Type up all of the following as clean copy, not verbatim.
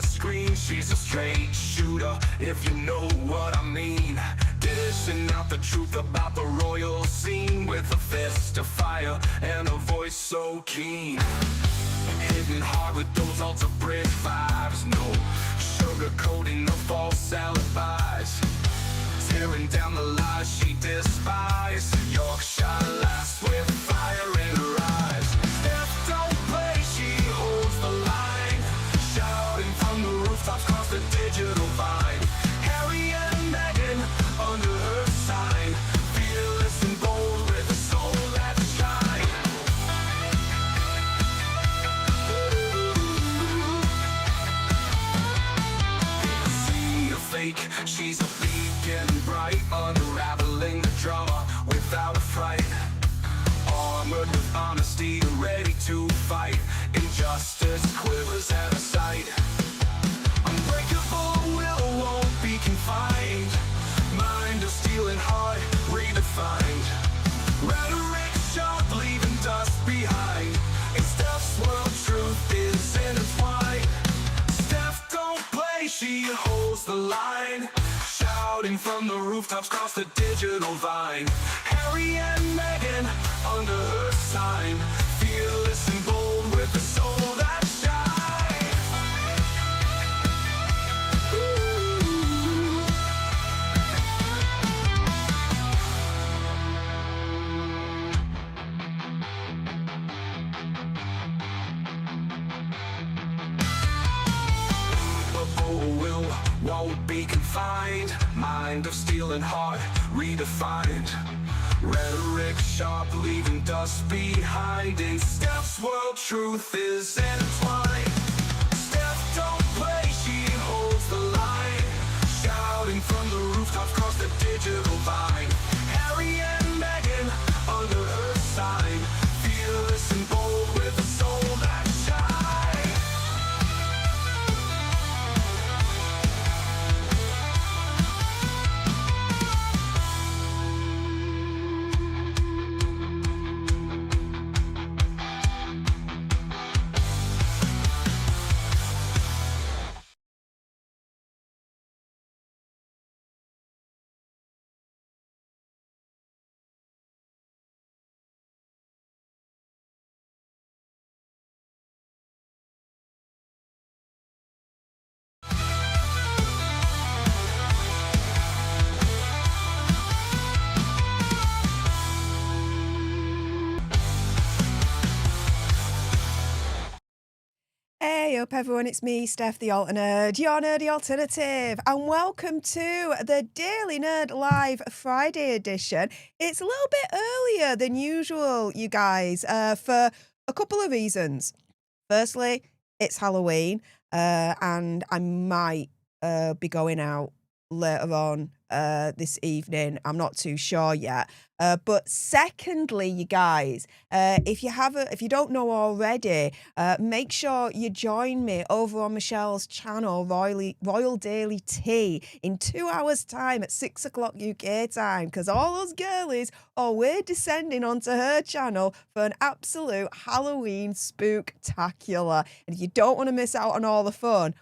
the screen. She's a straight shooter, if you know what I mean. Dishing out the truth about the royal scene with a fist of fire and a voice so keen. Hitting hard with those altar bridge vibes, no sugarcoating the false alibis. Tearing down the lies she despises. Yorkshire lass with fire in her eyes. Steph don't play, she holds the line. Shouting from the rooftops across the digital vine. Harry and Meghan under her sign. Fearless and bold with a soul that shines. See a fake, she's a beacon bright, unraveling the drama without a fright. Armored with honesty, ready to fight. Injustice quivers at her sight. Unbreakable will won't be confined. Mind of steel and heart redefined. Rhetoric sharp, leaving dust behind. In Steph's world, truth is intertwined. Steph don't play, she holds the line. Shouting from the rooftops across the digital vine. Harry and Meghan under her sign. Fearless and bold with a soul that shines. Will won't be confined. Mind of steel and heart redefined. Rhetoric sharp, leaving dust behind. In Steph's world, truth is intertwined. Steph don't play, she holds the line. Shouting from the rooftops across the digital vine. Harry and Meghan under her sign. Fearless and bold with a soul that shines. Hey up everyone, it's me, Stef The Alter Nerd, your nerdy alternative, and welcome to the Daily Nerd Live Friday edition. It's a little bit earlier than usual, you guys, for a couple of reasons. Firstly, it's Halloween, and I might be going out later on this evening. I'm not too sure yet. But secondly, you guys, if you don't know already, make sure you join me over on Michelle's channel, Royal Daily Tea, in 2 hours' time at 6 o'clock UK time, because all those girlies, we're descending onto her channel for an absolute Halloween spooktacular. And if you don't want to miss out on all the fun,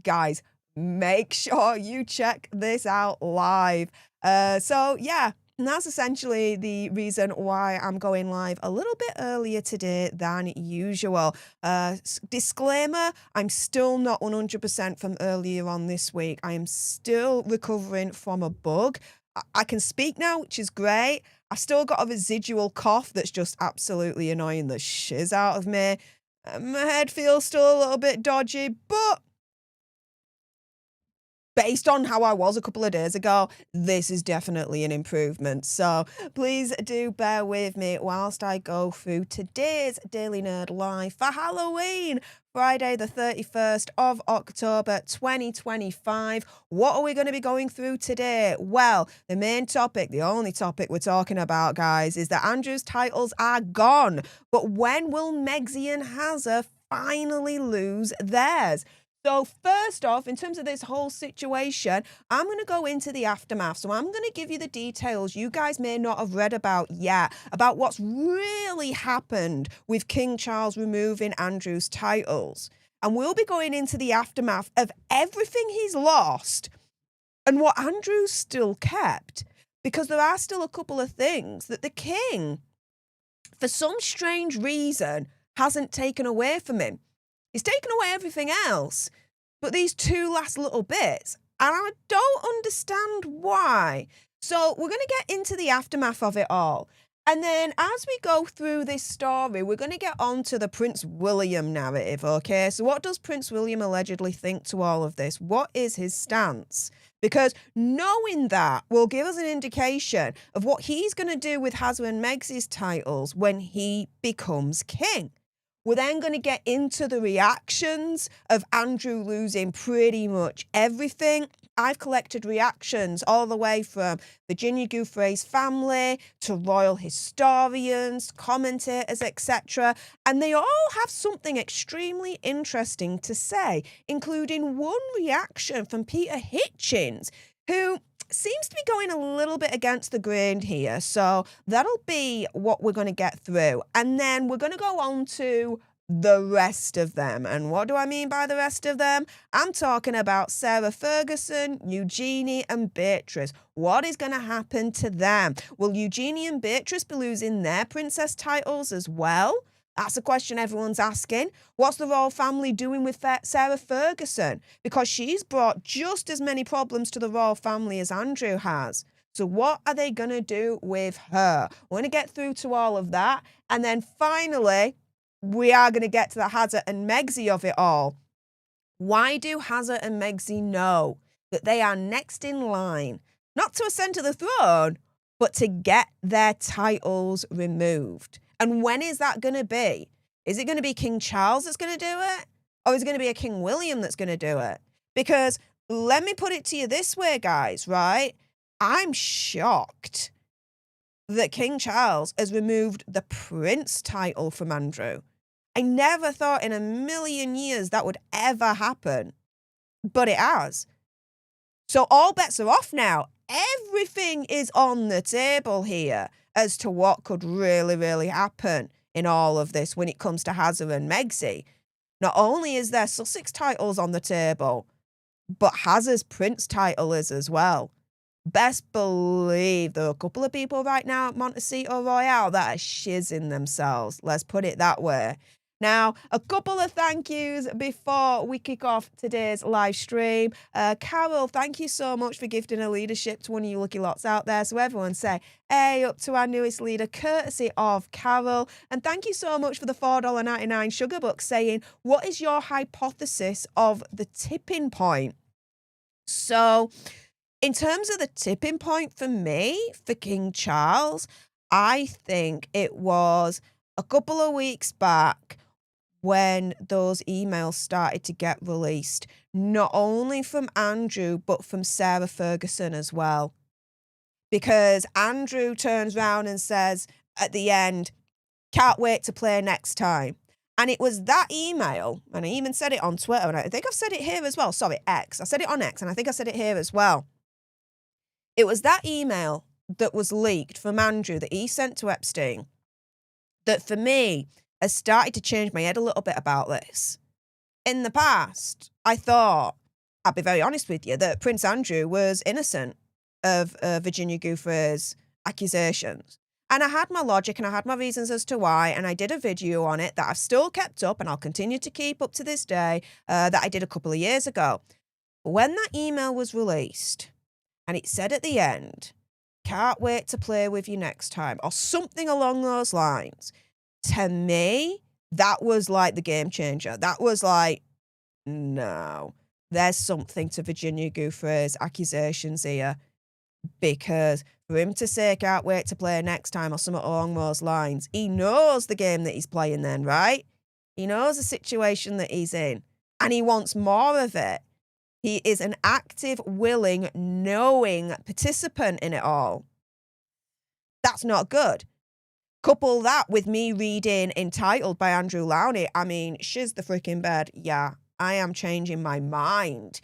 guys, make sure you check this out live. So yeah, and that's essentially the reason why I'm going live a little bit earlier today than usual. Disclaimer, I'm still not 100% from earlier on this week. I am still recovering from a bug. I can speak now, which is great. I've still got a residual cough that's just absolutely annoying the shiz out of me. My head feels still a little bit dodgy, but based on how I was a couple of days ago, this is definitely an improvement. So please do bear with me whilst I go through today's Daily Nerd Live for Halloween, Friday the 31st of October 2025. What are we going to be going through today? Well, the main topic, the only topic we're talking about, guys, is that Andrew's titles are gone. But when will Megxie and Hazza finally lose theirs? So first off, in terms of this whole situation, I'm going to go into the aftermath. So I'm going to give you the details you guys may not have read about yet, about what's really happened with King Charles removing Andrew's titles. And we'll be going into the aftermath of everything he's lost and what Andrew's still kept, because there are still a couple of things that the king, for some strange reason, hasn't taken away from him. He's taken away everything else, but these two last little bits, and I don't understand why. So we're going to get into the aftermath of it all. And then as we go through this story, we're going to get on to the Prince William narrative, okay? So what does Prince William allegedly think to all of this? What is his stance? Because knowing that will give us an indication of what he's going to do with Harry and Meghan's titles when he becomes king. We're then going to get into the reactions of Andrew losing pretty much everything. I've collected reactions all the way from Virginia Giuffre's family to royal historians, commentators, etc. And they all have something extremely interesting to say, including one reaction from Peter Hitchens, who seems to be going a little bit against the grain here. So that'll be what we're going to get through. And then we're going to go on to the rest of them. And what do I mean by the rest of them? I'm talking about Sarah Ferguson, Eugenie and Beatrice. What is going to happen to them? Will Eugenie and Beatrice be losing their princess titles as well? That's a question everyone's asking. What's the royal family doing with Sarah Ferguson? Because she's brought just as many problems to the royal family as Andrew has. So what are they going to do with her? We're going to get through to all of that. And then finally, we are going to get to the Harry and Meghan of it all. Why do Harry and Meghan know that they are next in line, not to ascend to the throne, but to get their titles removed? And when is that going to be? Is it going to be King Charles that's going to do it? Or is it going to be a King William that's going to do it? Because let me put it to you this way, guys, right? I'm shocked that King Charles has removed the Prince title from Andrew. I never thought in a million years that would ever happen, but it has. So all bets are off now. Everything is on the table here as to what could really, really happen in all of this when it comes to Harry and Meghan. Not only is there Sussex titles on the table, but Harry's Prince title is as well. Best believe there are a couple of people right now at Montecito Royale that are shizzing themselves. Let's put it that way. Now, a couple of thank yous before we kick off today's live stream. Carol, thank you so much for gifting a leadership to one of you lucky lots out there. So everyone say, hey, up to our newest leader, courtesy of Carol. And thank you so much for the $4.99 sugar bucks saying, what is your hypothesis of the tipping point? So in terms of the tipping point for me, for King Charles, I think it was a couple of weeks back when those emails started to get released, not only from Andrew, but from Sarah Ferguson as well. Because Andrew turns around and says at the end, can't wait to play next time. And it was that email, and I even said it on Twitter, and I think I've said it here as well. Sorry, X. I said it on X, and I think I said it here as well. It was that email that was leaked from Andrew that he sent to Epstein that for me has started to change my head a little bit about this. In the past, I thought, I'll be very honest with you, that Prince Andrew was innocent of Virginia Giuffre's accusations. And I had my logic and I had my reasons as to why, and I did a video on it that I've still kept up and I'll continue to keep up to this day, that I did a couple of years ago. When that email was released, and it said at the end, can't wait to play with you next time, or something along those lines, to me, that was like the game changer. That was like, no, there's something to Virginia Giuffre's accusations here, because for him to say can't wait to play next time or something along those lines, he knows the game that he's playing then, right? He knows the situation that he's in and he wants more of it. He is an active, willing, knowing participant in it all. That's not good. Couple that with me reading Entitled by Andrew Lowney. I mean, shiz the freaking bed. Yeah, I am changing my mind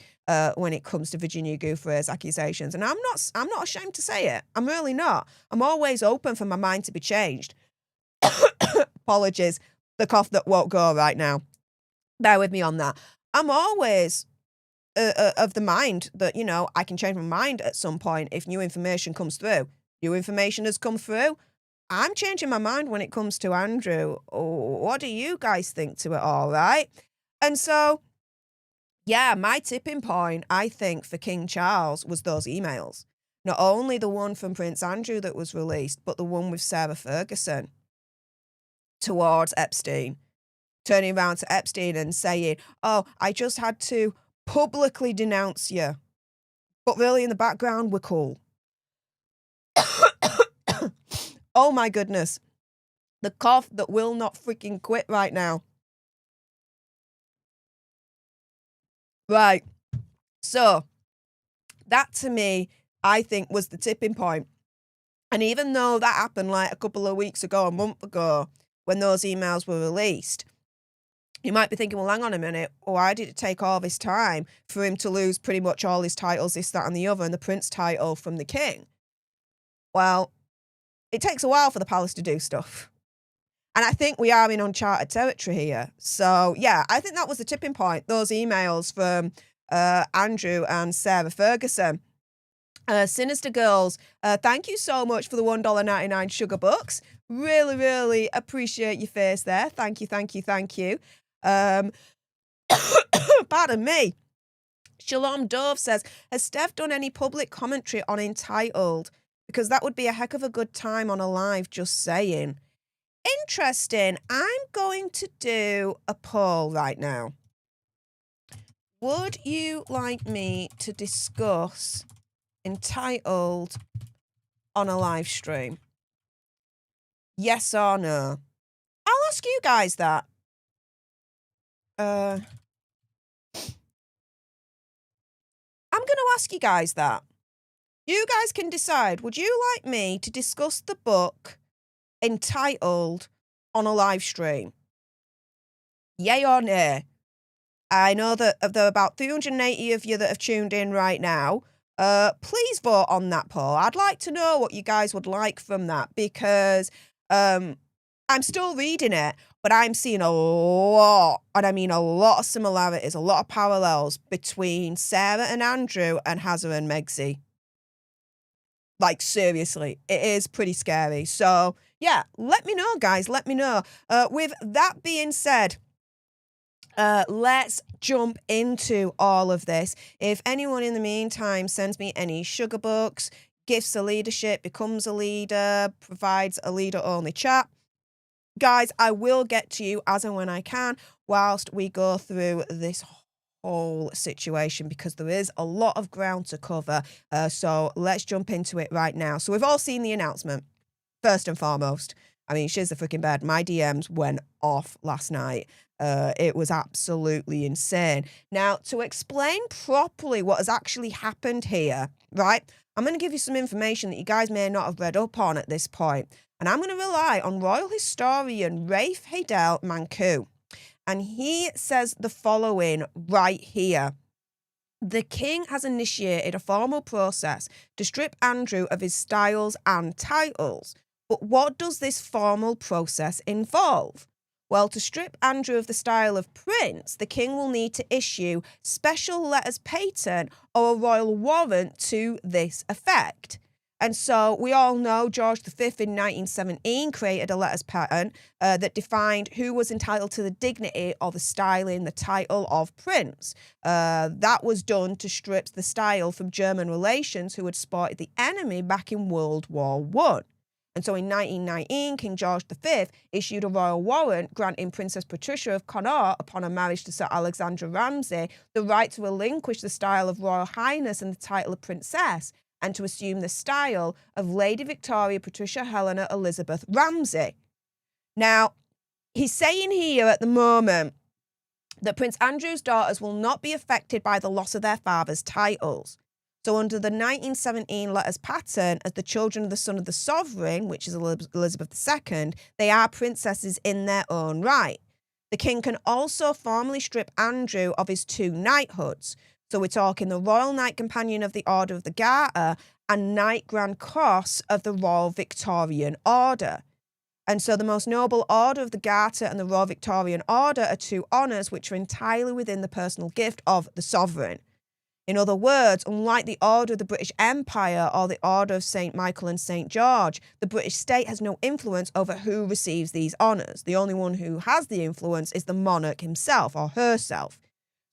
when it comes to Virginia Giuffre's accusations. And I'm not ashamed to say it. I'm really not. I'm always open for my mind to be changed. Apologies. The cough that won't go right now. Bear with me on that. I'm always of the mind that, I can change my mind at some point if new information comes through. New information has come through. I'm changing my mind when it comes to Andrew. What do you guys think to it all, right? And so, yeah, my tipping point, I think, for King Charles was those emails. Not only the one from Prince Andrew that was released, but the one with Sarah Ferguson towards Epstein, turning around to Epstein and saying, oh, I just had to publicly denounce you. But really, in the background, we're cool. Oh my goodness. The cough that will not freaking quit right now. Right. So, that to me, I think, was the tipping point. And even though that happened like a couple of weeks ago, a month ago, when those emails were released, you might be thinking, well, hang on a minute, why did it take all this time for him to lose pretty much all his titles, this, that, and the other, and the prince title from the king? Well, it takes a while for the palace to do stuff. And I think we are in uncharted territory here. So, yeah, I think that was the tipping point, those emails from Andrew and Sarah Ferguson. Sinister Girls, thank you so much for the $1.99 sugar bucks. Really, really appreciate your face there. Thank you, thank you, thank you. Pardon me. Shalom Dove says, has Stef done any public commentary on Entitled? Because that would be a heck of a good time on a live, just saying. Interesting. I'm going to do a poll right now. Would you like me to discuss Entitled on a live stream? Yes or no? I'll ask you guys that. I'm going to ask you guys that. You guys can decide. Would you like me to discuss the book Entitled on a live stream? Yay or nay? I know that there are about 380 of you that have tuned in right now. Please vote on that poll. I'd like to know what you guys would like from that, because I'm still reading it, but I'm seeing a lot, and I mean a lot of similarities, a lot of parallels between Sarah and Andrew and Hazza and Megzi. Like, seriously, it is pretty scary. So, yeah, let me know, guys. Let me know. With that being said, let's jump into all of this. If anyone in the meantime sends me any sugar bucks, gifts a leadership, becomes a leader, provides a leader-only chat, guys, I will get to you as and when I can whilst we go through this whole situation, because there is a lot of ground to cover. So let's jump into it right now. So we've all seen the announcement, first and foremost. I mean, she's the freaking bed. My DMs went off last night. It was absolutely insane. Now, to explain properly what has actually happened here, right, I'm going to give you some information that you guys may not have read up on at this point. And I'm going to rely on royal historian Rafe Haidel Manku. And he says the following right here. The king has initiated a formal process to strip Andrew of his styles and titles. But what does this formal process involve? Well, to strip Andrew of the style of prince, the king will need to issue special letters patent or a royal warrant to this effect. And so we all know George V in 1917 created a letters patent that defined who was entitled to the dignity or the styling, the title of prince. That was done to strip the style from German relations who had supported the enemy back in World War I. And so in 1919, King George V issued a royal warrant granting Princess Patricia of Connaught, upon her marriage to Sir Alexander Ramsay, the right to relinquish the style of Royal Highness and the title of Princess, and to assume the style of Lady Victoria Patricia Helena Elizabeth Ramsay. Now, he's saying here at the moment that Prince Andrew's daughters will not be affected by the loss of their father's titles. So under the 1917 letters patent, as the children of the son of the sovereign, which is Elizabeth II, they are princesses in their own right. The king can also formally strip Andrew of his 2 knighthoods. So we're talking the Royal Knight Companion of the Order of the Garter and Knight Grand Cross of the Royal Victorian Order. And so the most noble order of the Garter and the Royal Victorian Order are two honours which are entirely within the personal gift of the sovereign. In other words, unlike the Order of the British Empire or the Order of St. Michael and St. George, the British state has no influence over who receives these honours. The only one who has the influence is the monarch himself or herself.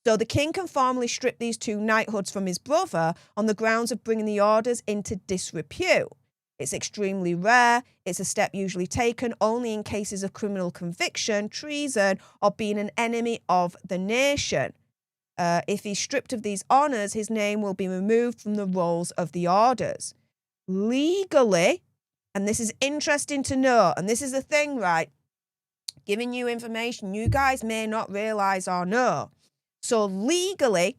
So the king can formally strip these two knighthoods from his brother on the grounds of bringing the orders into disrepute. It's extremely rare. It's a step usually taken only in cases of criminal conviction, treason, or being an enemy of the nation. If he's stripped of these honours, his name will be removed from the rolls of the orders. Legally, and this is interesting to know, and this is the thing, right? Giving you information you guys may not realise or know. So legally,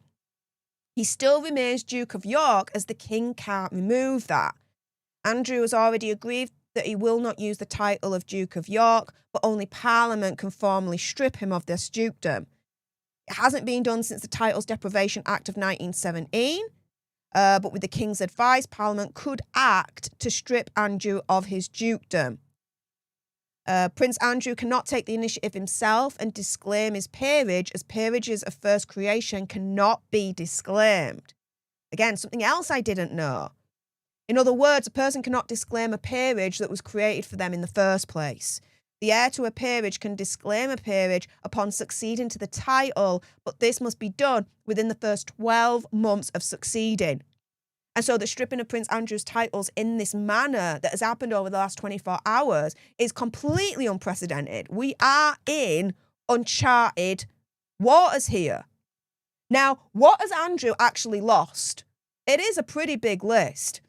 he still remains Duke of York as the king can't remove that. Andrew has already agreed that he will not use the title of Duke of York, but only Parliament can formally strip him of this dukedom. It hasn't been done since the Titles Deprivation Act of 1917, but with the King's advice, Parliament could act to strip Andrew of his dukedom. Prince Andrew cannot take the initiative himself and disclaim his peerage, as peerages of first creation cannot be disclaimed. Again, something else I didn't know. In other words, a person cannot disclaim a peerage that was created for them in the first place. The heir to a peerage can disclaim a peerage upon succeeding to the title, but this must be done within the first 12 months of succeeding. And so the stripping of Prince Andrew's titles in this manner that has happened over the last 24 hours is completely unprecedented. We are in uncharted waters here. Now, what has Andrew actually lost? It is a pretty big list.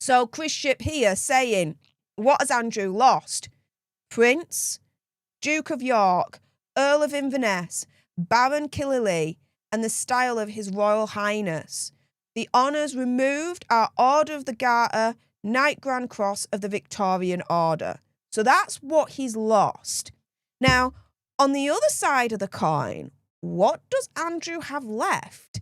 So Chris Ship here saying, what has Andrew lost? Prince, Duke of York, Earl of Inverness, Baron Killyleagh, and the style of His Royal Highness. The honours removed are Order of the Garter, Knight Grand Cross of the Victorian Order. So that's what he's lost. Now, on the other side of the coin, what does Andrew have left?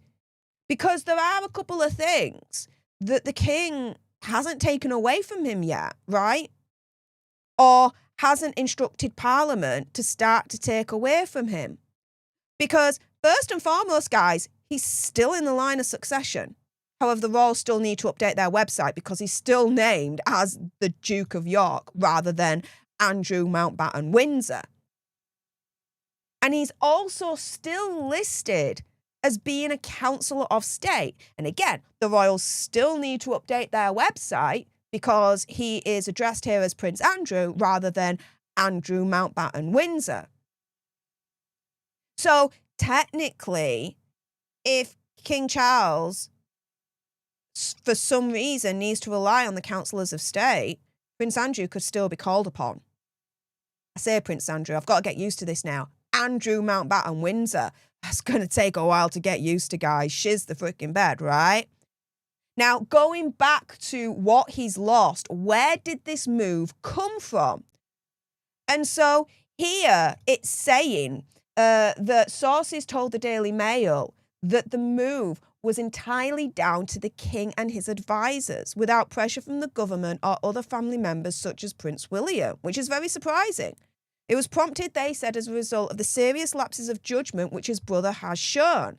Because there are a couple of things that the king hasn't taken away from him yet, right? Or hasn't instructed Parliament to start to take away from him. Because first and foremost, guys, he's still in the line of succession. However, the royals still need to update their website because he's still named as the Duke of York rather than Andrew Mountbatten Windsor. And he's also still listed as being a Councillor of State. And again, the royals still need to update their website because he is addressed here as Prince Andrew rather than Andrew Mountbatten Windsor. So technically, if King Charles, for some reason, needs to rely on the Councillors of State, Prince Andrew could still be called upon. I say Prince Andrew, I've got to get used to this now. Andrew Mountbatten Windsor. That's going to take a while to get used to, guys. Shiz the freaking bed, right? Now, going back to what he's lost, where did this move come from? And so here it's saying that sources told the Daily Mail that the move was entirely down to the king and his advisors, without pressure from the government or other family members such as Prince William, which is very surprising. It was prompted, they said, as a result of the serious lapses of judgment which his brother has shown.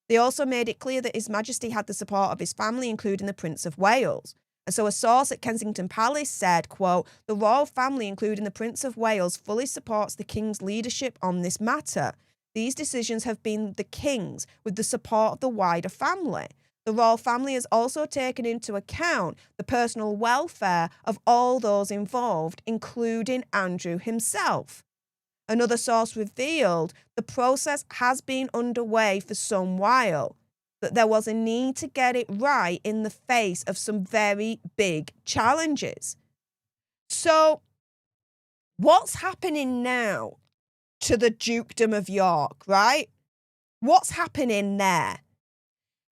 They also made it clear that His Majesty had the support of his family, including the Prince of Wales. And so a source at Kensington Palace said, quote, "The royal family, including the Prince of Wales, fully supports the King's leadership on this matter. These decisions have been the King's with the support of the wider family. The royal family has also taken into account the personal welfare of all those involved, including Andrew himself." Another source revealed the process has been underway for some while, that there was a need to get it right in the face of some very big challenges. So, what's happening now to the Dukedom of York, right? What's happening there?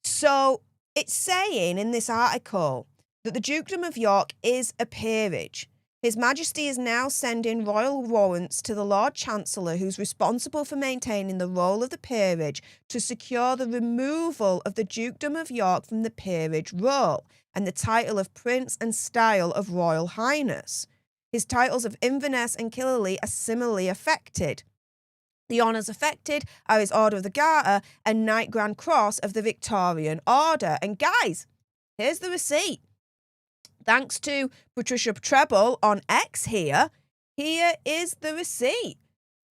So, it's saying in this article that the Dukedom of York is a peerage. His Majesty is now sending royal warrants to the Lord Chancellor, who's responsible for maintaining the role of the peerage, to secure the removal of the Dukedom of York from the peerage role and the title of Prince and style of Royal Highness. His titles of Inverness and Killelea are similarly affected. The honours affected are his Order of the Garter and Knight Grand Cross of the Victorian Order. And guys, here's the receipt. Thanks to Patricia Treble on X here is the receipt.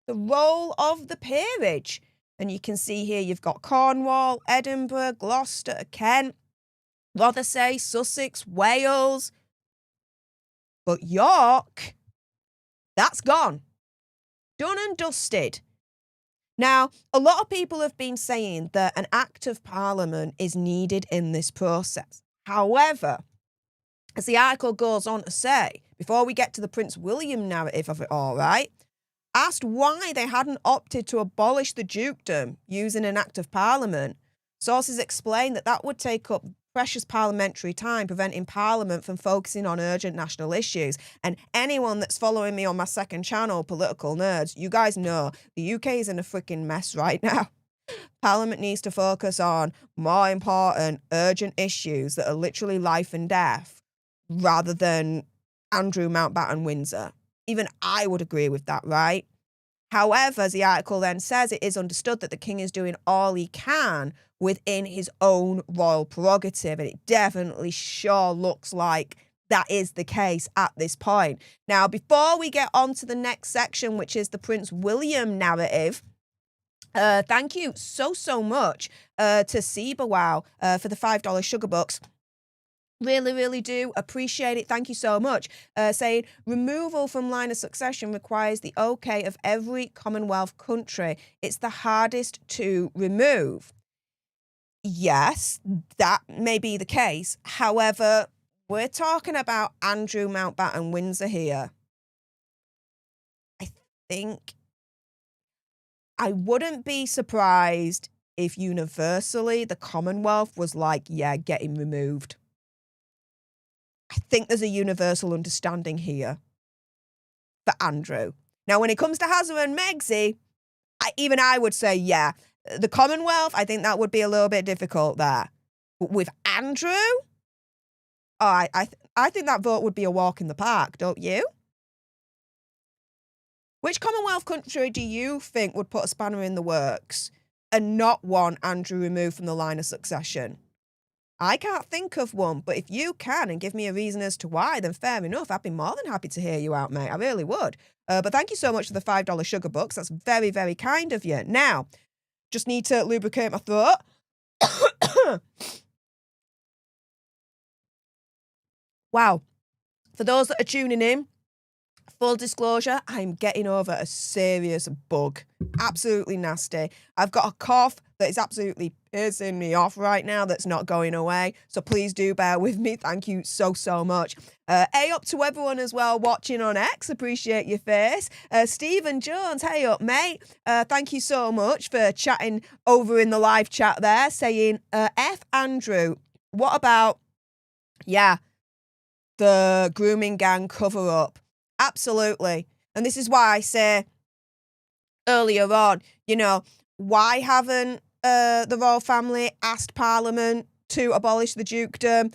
The roll of the peerage. And you can see here you've got Cornwall, Edinburgh, Gloucester, Kent, Rothesay, Sussex, Wales. But York, that's gone. Done and dusted. Now, a lot of people have been saying that an Act of Parliament is needed in this process. However, as the article goes on to say, before we get to the Prince William narrative of it all, right, asked why they hadn't opted to abolish the dukedom using an Act of Parliament, sources explained that that would take up precious parliamentary time, preventing Parliament from focusing on urgent national issues. And anyone that's following me on my second channel, Political Nerds, you guys know the UK is in a freaking mess right now. Parliament needs to focus on more important, urgent issues that are literally life and death, rather than Andrew Mountbatten Windsor. Even I would agree with that, right? However, as the article then says, it is understood that the king is doing all he can within his own royal prerogative, and it definitely sure looks like that is the case at this point. Now, before we get on to the next section, which is the Prince William narrative, thank you so much to Seabawow for the $5 sugar bucks. Really do appreciate it. Thank you so much. Saying, removal from line of succession requires the okay of every Commonwealth country. It's the hardest to remove. Yes, that may be the case. However, we're talking about Andrew Mountbatten Windsor here. I think I wouldn't be surprised if universally the Commonwealth was like, yeah, get him removed. I think there's a universal understanding here for Andrew. Now, when it comes to Harry and Meghan, even I would say, yeah, the Commonwealth, I think that would be a little bit difficult there. But with Andrew, I think that vote would be a walk in the park, don't you? Which Commonwealth country do you think would put a spanner in the works and not want Andrew removed from the line of succession? I can't think of one, but if you can and give me a reason as to why, then fair enough. I'd be more than happy to hear you out, mate. I really would. But thank you so much for the $5 sugar bucks. That's very kind of you. Now, just need to lubricate my throat. Wow. For those that are tuning in, full disclosure, I'm getting over a serious bug. Absolutely nasty. I've got a cough that is absolutely pissing me off right now that's not going away. So please do bear with me. Thank you so much. Hey up to everyone as well watching on X. Appreciate your face. Stephen Jones, hey up, mate. Thank you so much for chatting over in the live chat there, saying, F Andrew, what about, yeah, the grooming gang cover-up? Absolutely. And this is why I say earlier on, you know, why haven't the royal family asked Parliament to abolish the dukedom?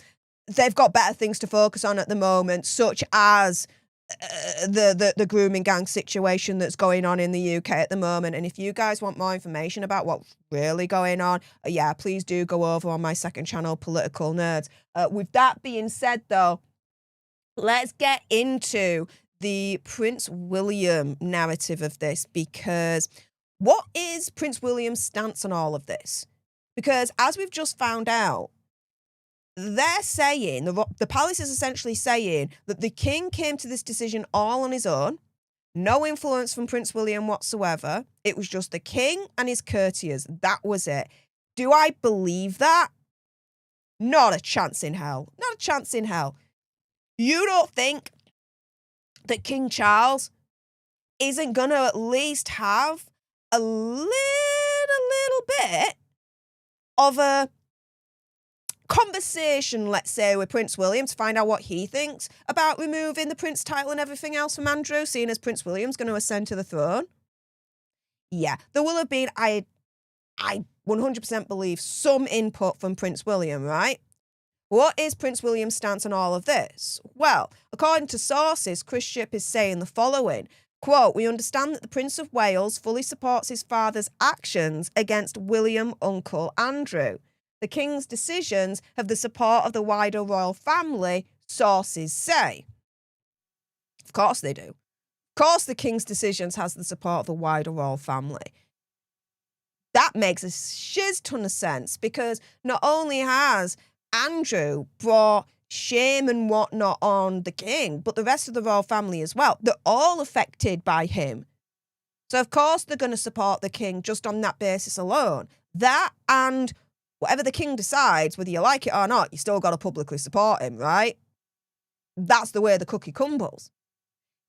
They've got better things to focus on at the moment, such as the grooming gang situation that's going on in the UK at the moment. And if you guys want more information about what's really going on, yeah, please do go over on my second channel, Political Nerds. With that being said, though, let's get into the Prince William narrative of this, because what is Prince William's stance on all of this? Because as we've just found out, they're saying, the palace is essentially saying that the king came to this decision all on his own, no influence from Prince William whatsoever. It was just the king and his courtiers. That was it. Do I believe that? Not a chance in hell. Not a chance in hell. You don't think that King Charles isn't going to at least have a little bit of a conversation, let's say, with Prince William to find out what he thinks about removing the prince title and everything else from Andrew, seeing as Prince William's going to ascend to the throne? Yeah, there will have been, I 100% believe, some input from Prince William, right? What is Prince William's stance on all of this? Well, according to sources, Chris Shipp is saying the following, quote, "We understand that the Prince of Wales fully supports his father's actions against William Uncle Andrew. The King's decisions have the support of the wider royal family," sources say. Of course they do. Of course the King's decisions has the support of the wider royal family. That makes a shiz ton of sense, because not only has Andrew brought shame and whatnot on the king, but the rest of the royal family as well. They're all affected by him. So of course they're going to support the king just on that basis alone. That, and whatever the king decides, whether you like it or not, you still got to publicly support him, right? That's the way the cookie crumbles.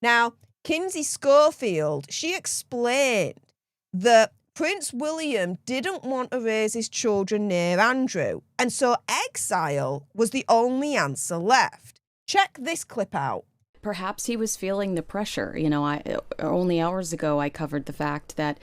Now, Kinsey Schofield, she explained that Prince William didn't want to raise his children near Andrew, and so exile was the only answer left. Check this clip out. Perhaps he was feeling the pressure. Only hours ago I covered the fact that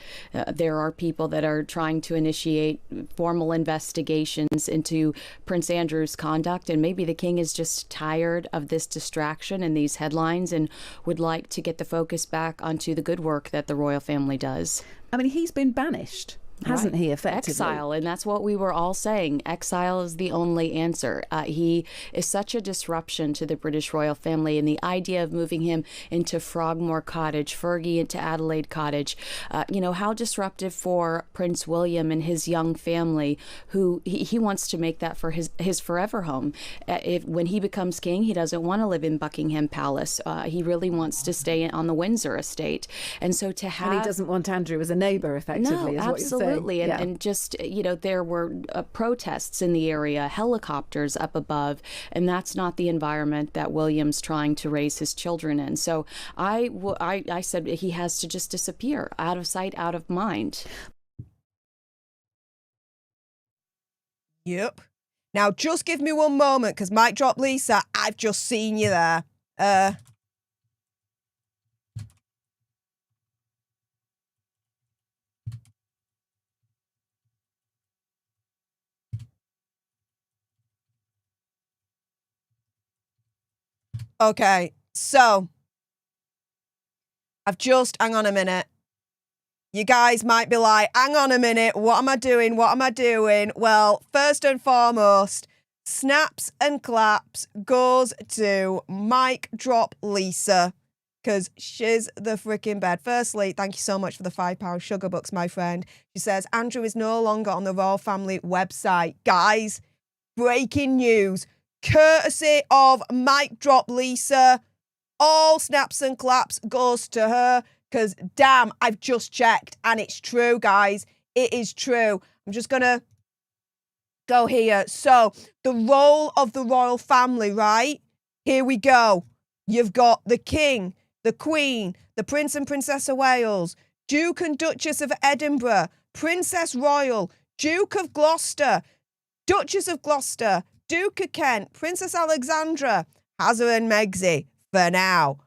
there are people that are trying to initiate formal investigations into Prince Andrew's conduct, and maybe the king is just tired of this distraction and these headlines and would like to get the focus back onto the good work that the royal family does. I mean, he's been banished, hasn't Right. he, effectively? Exile, and that's what we were all saying. Exile is the only answer. He is such a disruption to the British royal family, and the idea of moving him into Frogmore Cottage, Fergie into Adelaide Cottage, how disruptive for Prince William and his young family, who he wants to make that for his forever home. When he becomes king, he doesn't want to live in Buckingham Palace. He really wants to stay on the Windsor estate. And so to have... And he doesn't want Andrew as a neighbour, effectively, is what you're saying. Absolutely. And just, there were protests in the area, helicopters up above, and that's not the environment that William's trying to raise his children in. So I said he has to just disappear, out of sight, out of mind. Yep. Now just give me one moment, because mic drop Lisa, I've just seen you there. Okay, so hang on a minute. You guys might be like, hang on a minute, what am I doing? What am I doing? Well, first and foremost, snaps and claps goes to mic drop Lisa, because she's the freaking bed. Firstly, thank you so much for the £5 sugar bucks, my friend. She says, Andrew is no longer on the royal family website. Guys, breaking news. Courtesy of mic drop Lisa, all snaps and claps goes to her, because damn, I've just checked and it's true, guys. It is true. I'm just gonna go here. So the role of the royal family, right? Here we go. You've got the king, the queen, the prince and princess of Wales, Duke and Duchess of Edinburgh, Princess Royal, Duke of Gloucester, Duchess of Gloucester, Duke of Kent, Princess Alexandra, Harry and Meghan for now.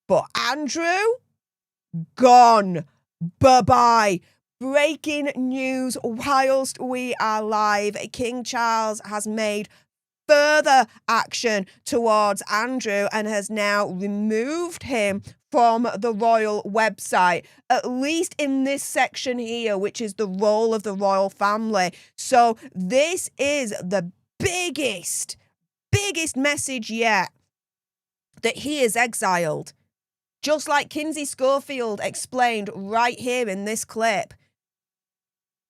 But Andrew, gone. Bye-bye. Breaking news whilst we are live. King Charles has made further action towards Andrew and has now removed him from the royal website, at least in this section here, which is the role of the royal family. So this is the biggest message yet, that he is exiled. Just like Kinsey Schofield explained right here in this clip.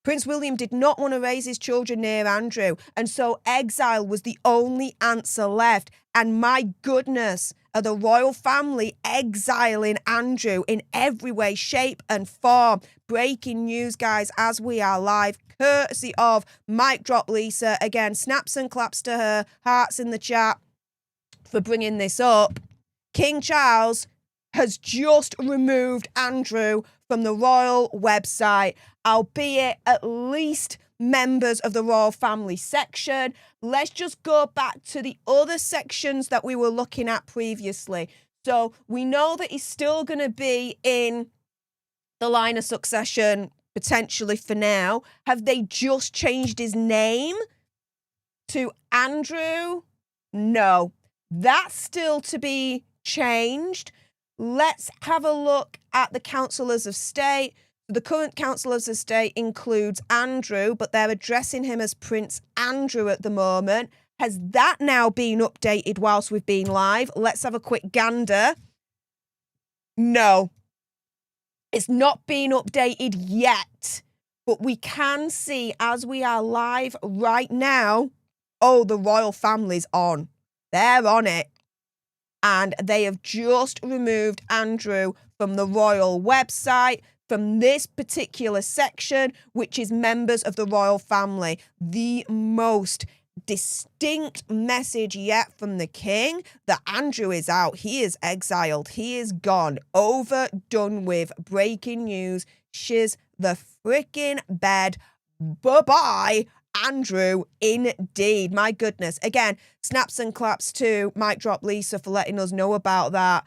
Prince William did not want to raise his children near Andrew, and so exile was the only answer left. And my goodness, are the royal family exiling Andrew in every way, shape and form. Breaking news, guys, as we are live, courtesy of mic drop Lisa. Again, snaps and claps to her, hearts in the chat for bringing this up. King Charles has just removed Andrew from the royal website, albeit at least members of the royal family section. Let's just go back to the other sections that we were looking at previously. So we know that he's still going to be in the line of succession, potentially for now. Have they just changed his name to Andrew, no, that's still to be changed. Let's have a look at the councillors of state. The current councillors of state includes Andrew, but they're addressing him as Prince Andrew at the moment. Has that now been updated whilst we've been live? Let's have a quick gander. No, it's not been updated yet, but we can see as we are live right now, oh, the royal family's on. They're on it. And they have just removed Andrew from the royal website, from this particular section, which is members of the royal family. The most distinct message yet from the king that Andrew is out. He is exiled. He is gone. Over, done with. Breaking news. Shiz the freaking bed. Bye-bye, Andrew, indeed. My goodness. Again, snaps and claps to Mic Drop Lisa for letting us know about that.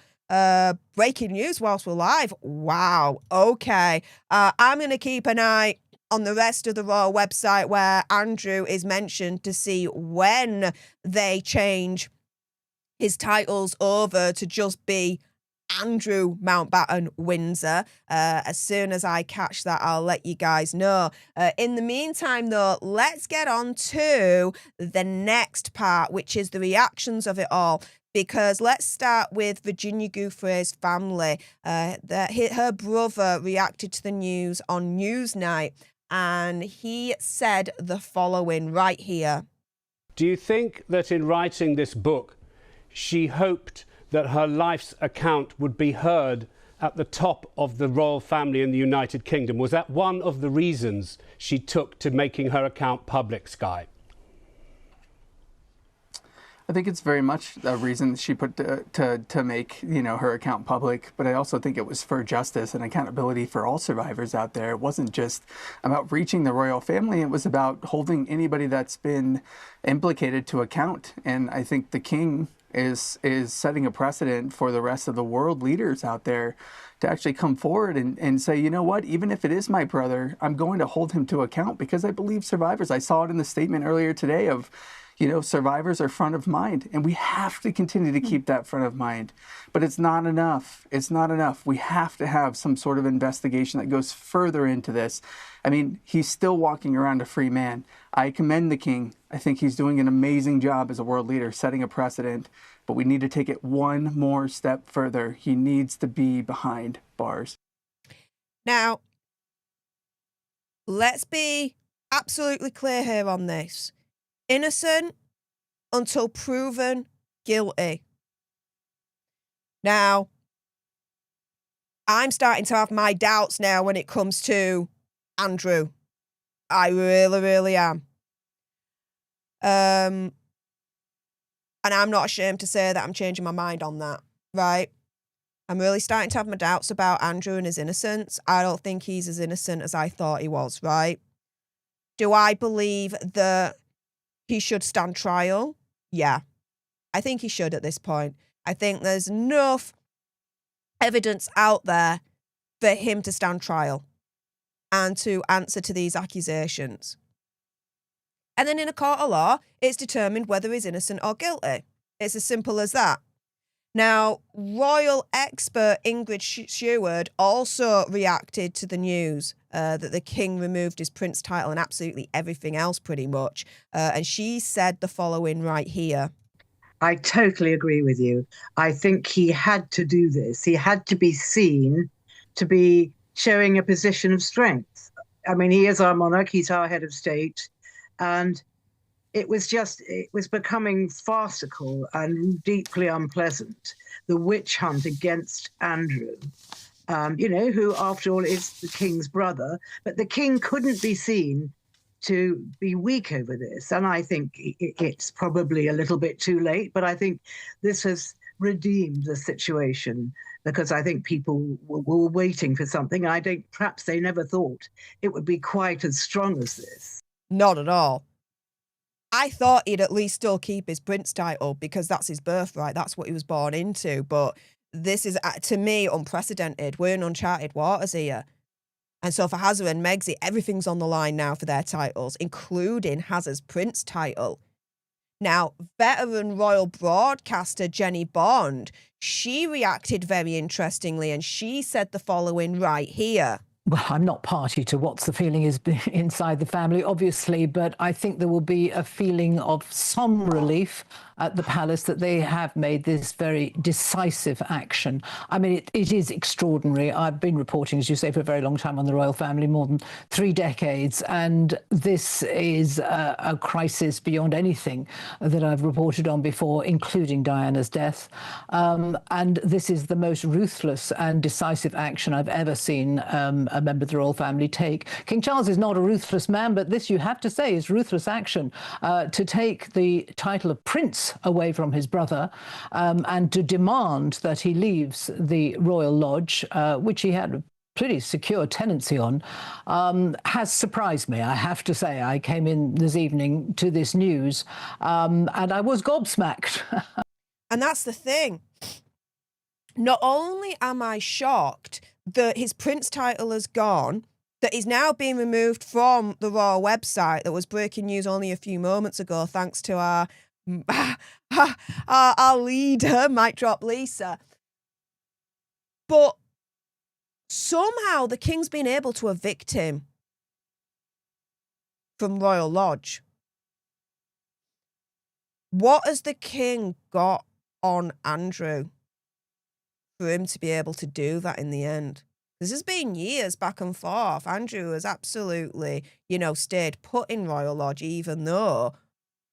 Breaking news whilst we're live. Wow. Okay. I'm going to keep an eye on the rest of the royal website where Andrew is mentioned to see when they change his titles over to just be Andrew Mountbatten Windsor. As soon as I catch that, I'll let you guys know. In the meantime, though, let's get on to the next part, which is the reactions of it all. Because let's start with Virginia Giuffre's family. Her brother reacted to the news on Newsnight, and he said the following right here. Do you think that in writing this book, she hoped that her life's account would be heard at the top of the royal family in the United Kingdom? Was that one of the reasons she took to making her account public, Sky? I think it's very much a reason she put to make, her account public. But I also think it was for justice and accountability for all survivors out there. It wasn't just about reaching the royal family. It was about holding anybody that's been implicated to account. And I think the king is setting a precedent for the rest of the world leaders out there to actually come forward and say, you know what, even if it is my brother, I'm going to hold him to account because I believe survivors. I saw it in the statement earlier today of, survivors are front of mind, and we have to continue to keep that front of mind. But it's not enough. It's not enough. We have to have some sort of investigation that goes further into this. I mean, he's still walking around a free man. I commend the king. I think he's doing an amazing job as a world leader, setting a precedent. But we need to take it one more step further. He needs to be behind bars. Now, let's be absolutely clear here on this. Innocent until proven guilty. Now, I'm starting to have my doubts now when it comes to Andrew. I really, really am. And I'm not ashamed to say that I'm changing my mind on that, right? I'm really starting to have my doubts about Andrew and his innocence. I don't think he's as innocent as I thought he was, right? Do I believe that he should stand trial? Yeah, I think he should at this point. I think there's enough evidence out there for him to stand trial and to answer to these accusations. And then in a court of law, it's determined whether he's innocent or guilty. It's as simple as that. Now, royal expert Ingrid Sherwood also reacted to the news that the king removed his prince title and absolutely everything else pretty much. And she said the following right here. I totally agree with you. I think he had to do this. He had to be seen to be showing a position of strength. I mean, he is our monarch. He's our head of state. And it was becoming farcical and deeply unpleasant, the witch hunt against Andrew, who, after all, is the king's brother. But the king couldn't be seen to be weak over this. And I think it's probably a little bit too late, but I think this has redeemed the situation because I think people were waiting for something. I think perhaps they never thought it would be quite as strong as this. Not at all. I thought he'd at least still keep his prince title because that's his birthright. That's what he was born into. But this is, to me, unprecedented. We're in uncharted waters here. And so for Hazza and Megxi, everything's on the line now for their titles, including Hazza's prince title. Now, veteran royal broadcaster Jenny Bond, she reacted very interestingly, and she said the following right here. Well, I'm not party to what the feeling is inside the family, obviously, but I think there will be a feeling of some relief at the palace that they have made this very decisive action. I mean, it is extraordinary. I've been reporting, as you say, for a very long time on the royal family, more than 3 decades, and this is a crisis beyond anything that I've reported on before, including Diana's death. And this is the most ruthless and decisive action I've ever seen a member of the royal family take. King Charles is not a ruthless man, but this, you have to say, is ruthless action to take the title of prince away from his brother and to demand that he leaves the royal lodge, which he had a pretty secure tenancy on, has surprised me, I have to say. I came in this evening to this news and I was gobsmacked. And that's the thing. Not only am I shocked that his prince title has gone, that he's now being removed from the royal website that was breaking news only a few moments ago, thanks to our leader, Mic Drop Lisa. But somehow the king's been able to evict him from Royal Lodge. What has the king got on Andrew for him to be able to do that in the end? This has been years back and forth. Andrew has absolutely, stayed put in Royal Lodge, even though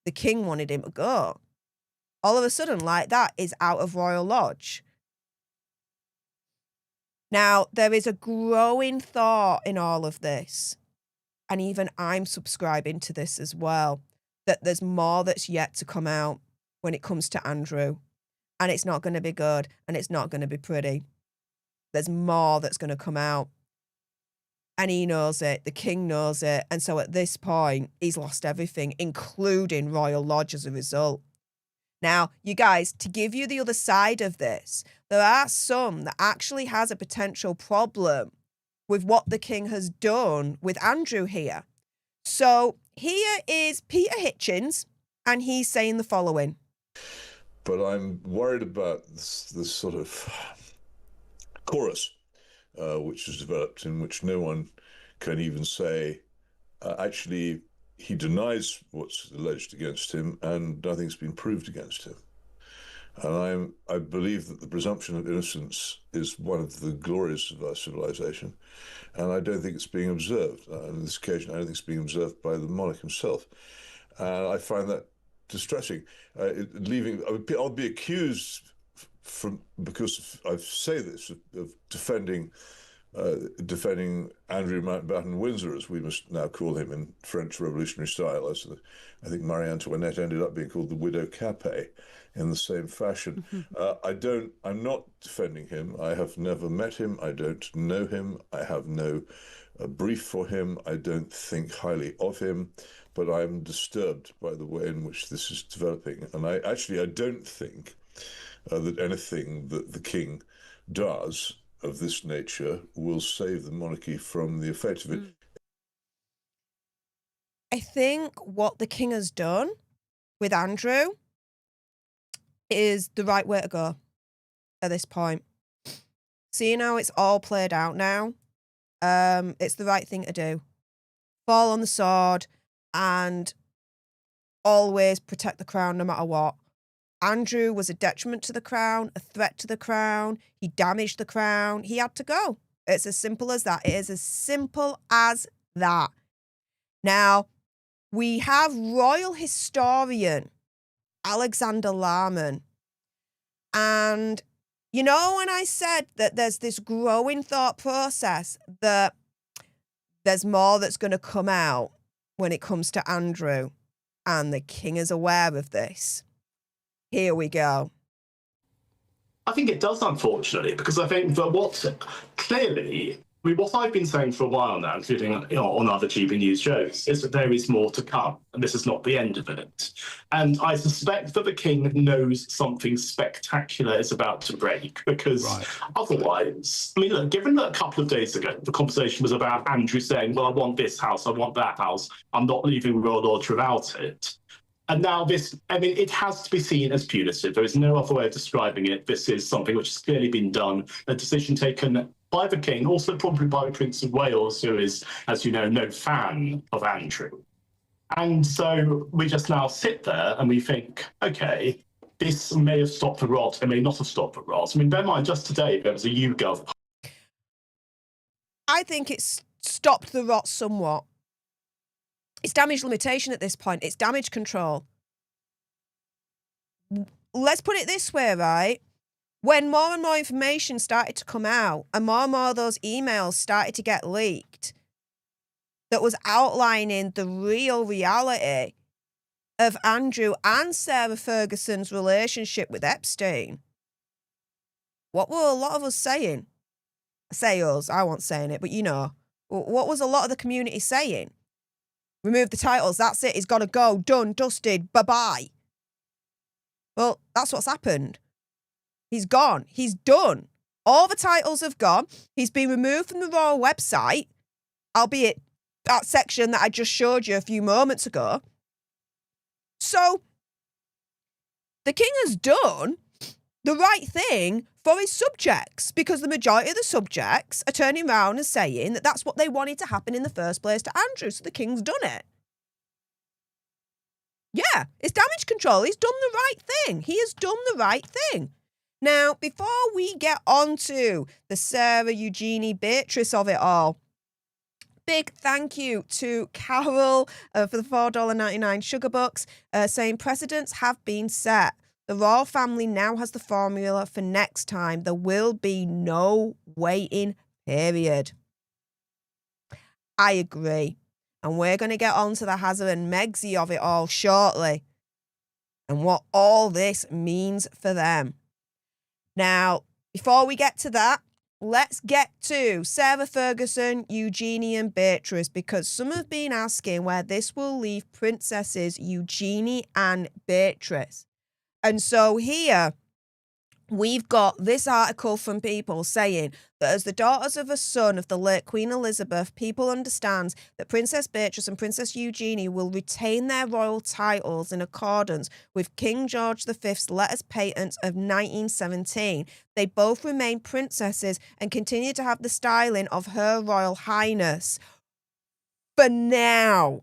the king wanted him to go. All of a sudden, like that, is out of Royal Lodge. Now, there is a growing thought in all of this, and even I'm subscribing to this as well, that there's more that's yet to come out when it comes to Andrew. And it's not going to be good, and it's not going to be pretty. There's more that's going to come out. And he knows it, the king knows it, and so at this point, he's lost everything, including Royal Lodge as a result. Now, you guys, to give you the other side of this, there are some that actually has a potential problem with what the king has done with Andrew here. So here is Peter Hitchens, and he's saying the following. But I'm worried about this sort of chorus which has developed, in which no one can even say, actually, he denies what's alleged against him and nothing's been proved against him. And I believe that the presumption of innocence is one of the glories of our civilization, and I don't think it's being observed. On this occasion, I don't think it's being observed by the monarch himself. And I find that distressing. I'll be accused because I say this, of defending Andrew Mountbatten Windsor, as we must now call him in French revolutionary style, as I think Marie Antoinette ended up being called the Widow Capet in the same fashion. I'm not defending him. I have never met him. I don't know him. I have no brief for him. I don't think highly of him, but I'm disturbed by the way in which this is developing. And I don't think that anything that the king does of this nature will save the monarchy from the effect of it. I think what the king has done with Andrew is the right way to go at this point. Seeing how it's all played out now, it's the right thing to do. Fall on the sword and always protect the crown no matter what. Andrew was a detriment to the crown, a threat to the crown. He damaged the crown. He had to go. It's as simple as that. It is as simple as that. Now, we have royal historian Alexander Larman. And, when I said that there's this growing thought process that there's more that's going to come out when it comes to Andrew, and the king is aware of this. Here we go. I think it does, unfortunately, because I think that what I've been saying for a while now, including on other GB News shows, is that there is more to come, and this is not the end of it. And I suspect that the king knows something spectacular is about to break, because otherwise, look, given that a couple of days ago, the conversation was about Andrew saying, well, I want this house, I want that house, I'm not leaving Royal Lodge without it. And now this, I mean, it has to be seen as punitive. There is no other way of describing it. This is something which has clearly been done, a decision taken by the King, also probably by the Prince of Wales, who is, as you know, no fan of Andrew. And so we just now sit there and we think, okay, this may have stopped the rot, it may not have stopped the rot. I mean, bear in mind, just today, there was a YouGov. I think it's stopped the rot somewhat. It's damage limitation at this point. It's damage control. Let's put it this way, right? When more and more information started to come out and more of those emails started to get leaked that was outlining the real reality of Andrew and Sarah Ferguson's relationship with Epstein, what were a lot of us saying? I say us, I wasn't saying it, but you know. What was a lot of the community saying? Remove the titles, that's it, he's got to go, done, dusted, bye-bye. Well, that's what's happened. He's gone, he's done. All the titles have gone. He's been removed from the royal website, albeit that section that I just showed you a few moments ago. So, the king has done the right thing for his subjects, because the majority of the subjects are turning around and saying that that's what they wanted to happen in the first place to Andrew, so the king's done it. Yeah, it's damage control. He's done the right thing. He has done the right thing. Now, before we get on to the Sarah Eugenie Beatrice of it all, big thank you to Carol for the $4.99 sugar bucks, saying precedents have been set. The royal family now has the formula for next time. There will be no waiting period. I agree. And we're going to get on to the Harry and Meghan of it all shortly and what all this means for them. Now, before we get to that, let's get to Sarah Ferguson, Eugenie and Beatrice, because some have been asking where this will leave Princesses Eugenie and Beatrice. And so here we've got this article from People saying that as the daughters of a son of the late Queen Elizabeth, People understands that Princess Beatrice and Princess Eugenie will retain their royal titles in accordance with King George V's letters patent of 1917. They both remain princesses and continue to have the styling of Her Royal Highness. For now,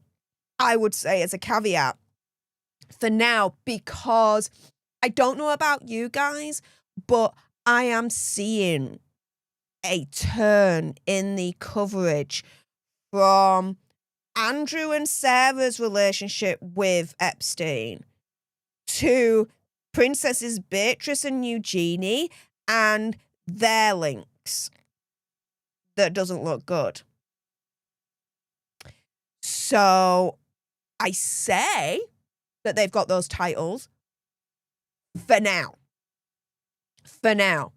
I would say as a caveat, for now, because I don't know about you guys, but I am seeing a turn in the coverage from Andrew and Sarah's relationship with Epstein to Princesses Beatrice and Eugenie and their links that doesn't look good. So I say that they've got those titles for now. For now.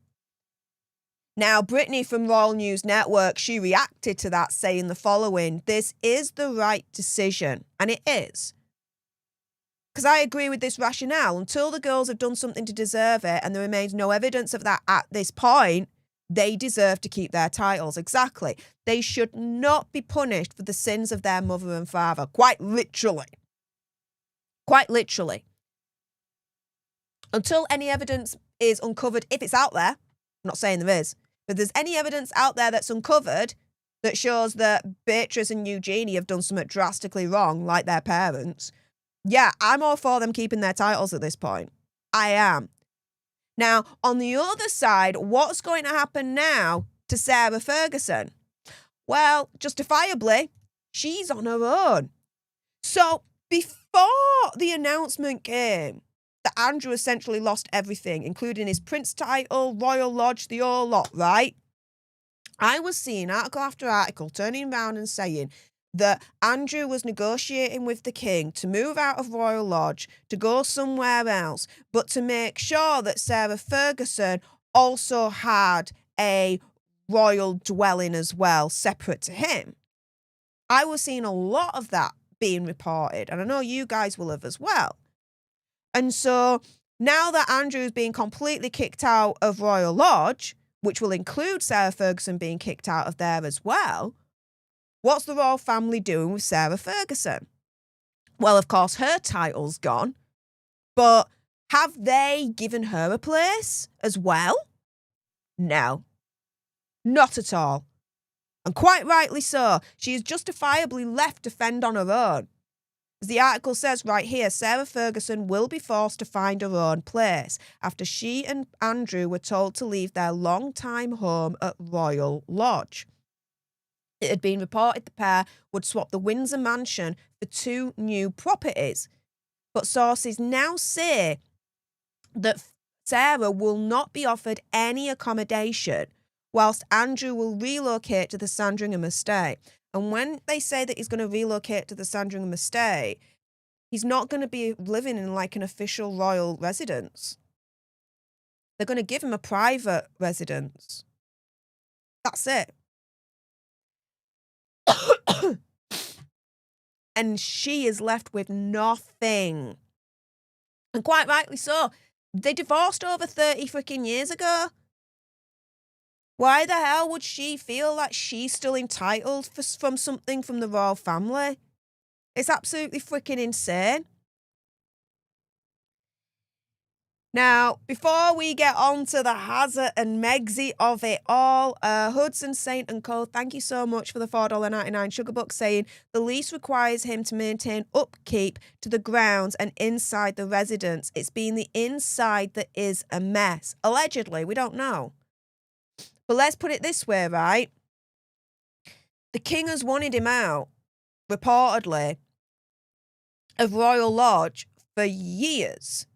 Now, Brittany from Royal News Network, she reacted to that saying the following: this is the right decision. And it is. Because I agree with this rationale. Until the girls have done something to deserve it and there remains no evidence of that at this point, they deserve to keep their titles. Exactly. They should not be punished for the sins of their mother and father. Quite literally. Quite literally. Until any evidence is uncovered, if it's out there, I'm not saying there is, but there's any evidence out there that's uncovered that shows that Beatrice and Eugenie have done something drastically wrong, like their parents, yeah, I'm all for them keeping their titles at this point. I am. Now, on the other side, what's going to happen now to Sarah Ferguson? Well, justifiably, she's on her own. So, before the announcement came that Andrew essentially lost everything, including his prince title, royal lodge, the whole lot, right? I was seeing article after article turning around and saying that Andrew was negotiating with the king to move out of Royal Lodge, to go somewhere else, but to make sure that Sarah Ferguson also had a royal dwelling as well, separate to him. I was seeing a lot of that being reported, and I know you guys will have as well. And so now that Andrew's being completely kicked out of Royal Lodge, which will include Sarah Ferguson being kicked out of there as well, what's the royal family doing with Sarah Ferguson? Well, of course, her title's gone, but have they given her a place as well? No, not at all. And quite rightly so. She is justifiably left to fend on her own. As the article says right here, Sarah Ferguson will be forced to find her own place after she and Andrew were told to leave their long-time home at Royal Lodge. It had been reported the pair would swap the Windsor mansion for 2 new properties. But sources now say that Sarah will not be offered any accommodation, whilst Andrew will relocate to the Sandringham estate. And when they say that he's going to relocate to the Sandringham estate, he's not going to be living in like an official royal residence. They're going to give him a private residence. That's it. And she is left with nothing. And quite rightly so. They divorced over 30 freaking years ago. Why the hell would she feel like she's still entitled from something from the royal family? It's absolutely freaking insane. Now, before we get on to the Hazard and Megsy of it all, Hudson, Saint & Co., thank you so much for the $4.99 sugar buck, saying the lease requires him to maintain upkeep to the grounds and inside the residence. It's been the inside that is a mess. Allegedly, we don't know. But let's put it this way, right? The king has wanted him out, reportedly, of Royal Lodge for years.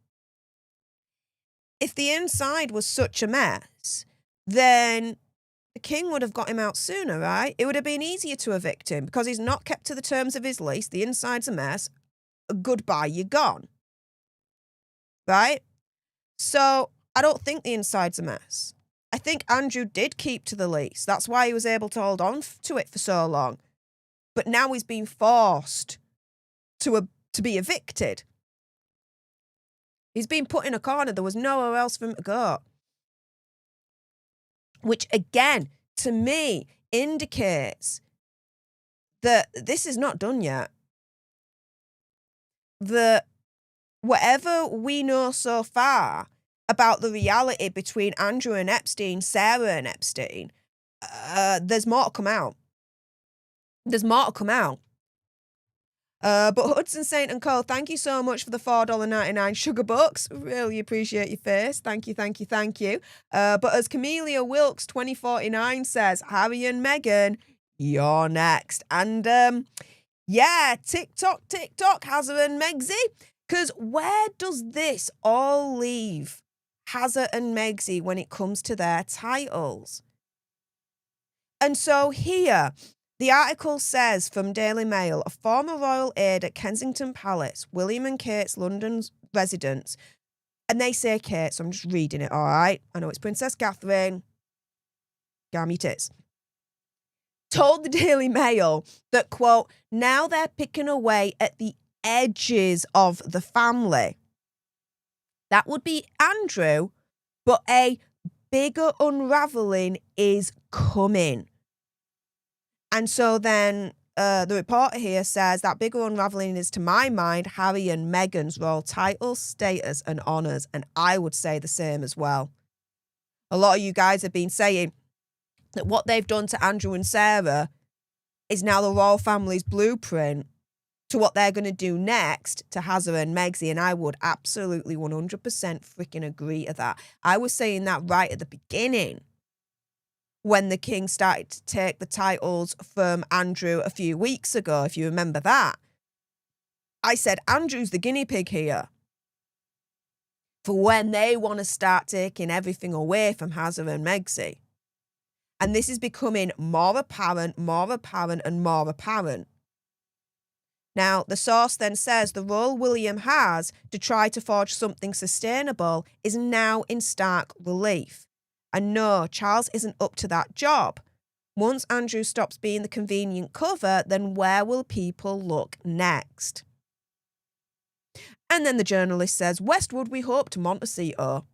If the inside was such a mess, then the king would have got him out sooner, right? It would have been easier to evict him because he's not kept to the terms of his lease. The inside's a mess. Goodbye, you're gone. Right? So I don't think the inside's a mess. I think Andrew did keep to the lease. That's why he was able to hold on to it for so long. But now he's been forced to be evicted. He's been put in a corner. There was nowhere else for him to go. Which, again, to me, indicates that this is not done yet. That whatever we know so far about the reality between Andrew and Epstein, Sarah and Epstein, there's more to come out. There's more to come out. But Hudson, Saint & Co., thank you so much for the $4.99 sugar bucks. Really appreciate your face. Thank you, thank you, thank you. But as Camellia Wilkes 2049 says, Harry and Meghan, you're next. And yeah, TikTok, Hazard and Megsy. Because where does this all leave Hazard and Megsy when it comes to their titles? And so here, the article says from Daily Mail, a former royal aide at Kensington Palace, William and Kate's London residence, and they say Kate, so I'm just reading it, all right? I know it's Princess Catherine. Damn it is. Told the Daily Mail that, quote, now they're picking away at the edges of the family. That would be Andrew, but a bigger unravelling is coming. And so then the reporter here says that bigger unravelling is, to my mind, Harry and Meghan's royal titles, status and honours. And I would say the same as well. A lot of you guys have been saying that what they've done to Andrew and Sarah is now the royal family's blueprint to what they're going to do next to Hazard and Megsy. And I would absolutely 100% freaking agree to that. I was saying that right at the beginning, when the king started to take the titles from Andrew a few weeks ago, if you remember that. I said, Andrew's the guinea pig here for when they want to start taking everything away from Hazard and Megsy. And this is becoming more apparent, and more apparent. Now, the source then says the role William has to try to forge something sustainable is now in stark relief. And no, Charles isn't up to that job. Once Andrew stops being the convenient cover, then where will people look next? And then the journalist says, Westwood, we hope to Montecito.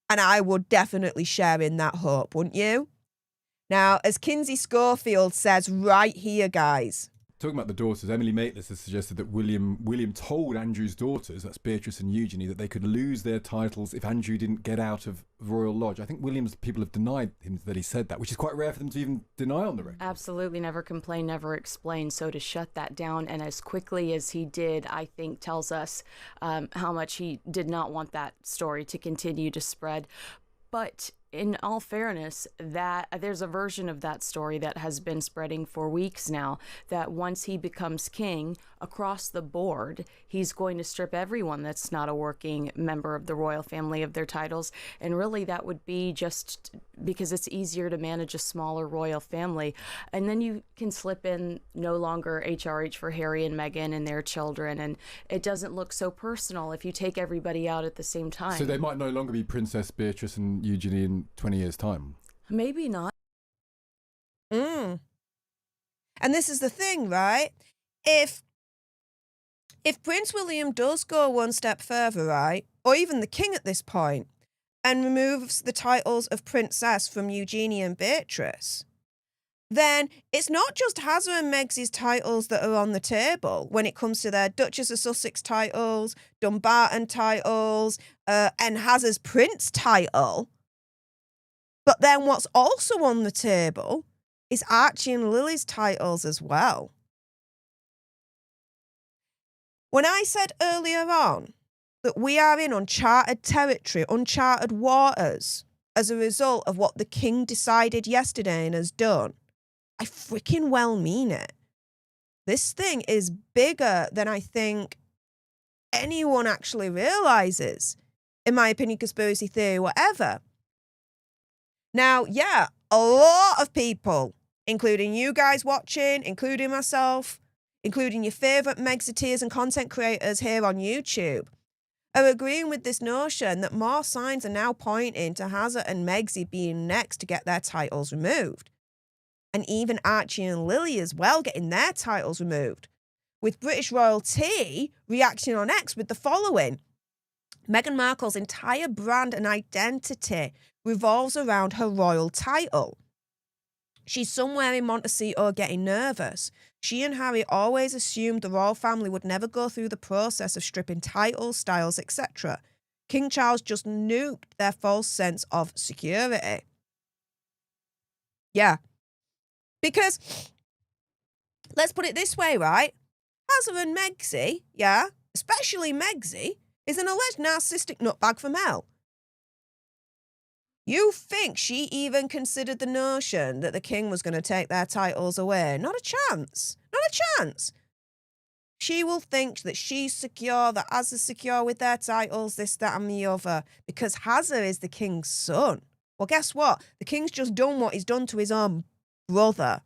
And I would definitely share in that hope, wouldn't you? Now, as Kinsey Schofield says right here, guys, talking about the daughters, Emily Maitlis has suggested that William told Andrew's daughters, that's Beatrice and Eugenie, that they could lose their titles if Andrew didn't get out of Royal Lodge. I think William's people have denied him that he said that, which is quite rare for them to even deny on the record. Absolutely, never complain, never explain. So to shut that down, and as quickly as he did, I think tells us how much he did not want that story to continue to spread. But in all fairness, that there's a version of that story that has been spreading for weeks now, that once he becomes king, across the board, he's going to strip everyone that's not a working member of the royal family of their titles. And really, that would be just because it's easier to manage a smaller royal family. And then you can slip in no longer HRH for Harry and Meghan and their children. And it doesn't look so personal if you take everybody out at the same time. So they might no longer be Princess Beatrice and Eugenie in 20 years' time. Maybe not. And this is the thing, right? If Prince William does go one step further, right, or even the king at this point, and removes the titles of princess from Eugenie and Beatrice, then it's not just Hazza and Meg's titles that are on the table when it comes to their Duchess of Sussex titles, Dumbarton titles, and Hazza's prince title. But then what's also on the table is Archie and Lily's titles as well. When I said earlier on that we are in uncharted territory, uncharted waters, as a result of what the king decided yesterday and has done, I freaking well mean it. This thing is bigger than I think anyone actually realizes, in my opinion, conspiracy theory, whatever. Now, yeah, a lot of people, including you guys watching, including myself, including your favourite Megxiteers and content creators here on YouTube, are agreeing with this notion that more signs are now pointing to Hazza and Megxi being next to get their titles removed. And even Archie and Lily as well getting their titles removed. With British royalty reacting on X with the following: Meghan Markle's entire brand and identity revolves around her royal title. She's somewhere in Montecito getting nervous. She and Harry always assumed the royal family would never go through the process of stripping titles, styles, etc. King Charles just nuked their false sense of security. Yeah. Because, let's put it this way, right? Hazza and Megxi, yeah, especially Megxi, is an alleged narcissistic nutbag from hell. You think she even considered the notion that the king was going to take their titles away? Not a chance. Not a chance. She will think that she's secure, that Hazza's secure with their titles, this, that, and the other, because Hazza is the king's son. Well, guess what? The king's just done what he's done to his own brother.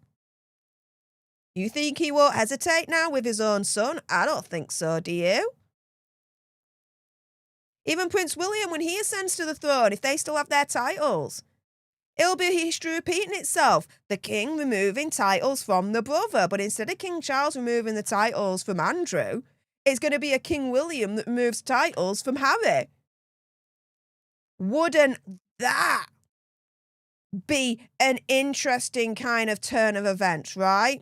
You think he won't hesitate now with his own son? I don't think so, do you? Even Prince William, when he ascends to the throne, if they still have their titles, it'll be history repeating itself. The king removing titles from the brother, but instead of King Charles removing the titles from Andrew, it's going to be a King William that removes titles from Harry. Wouldn't that be an interesting kind of turn of events, right?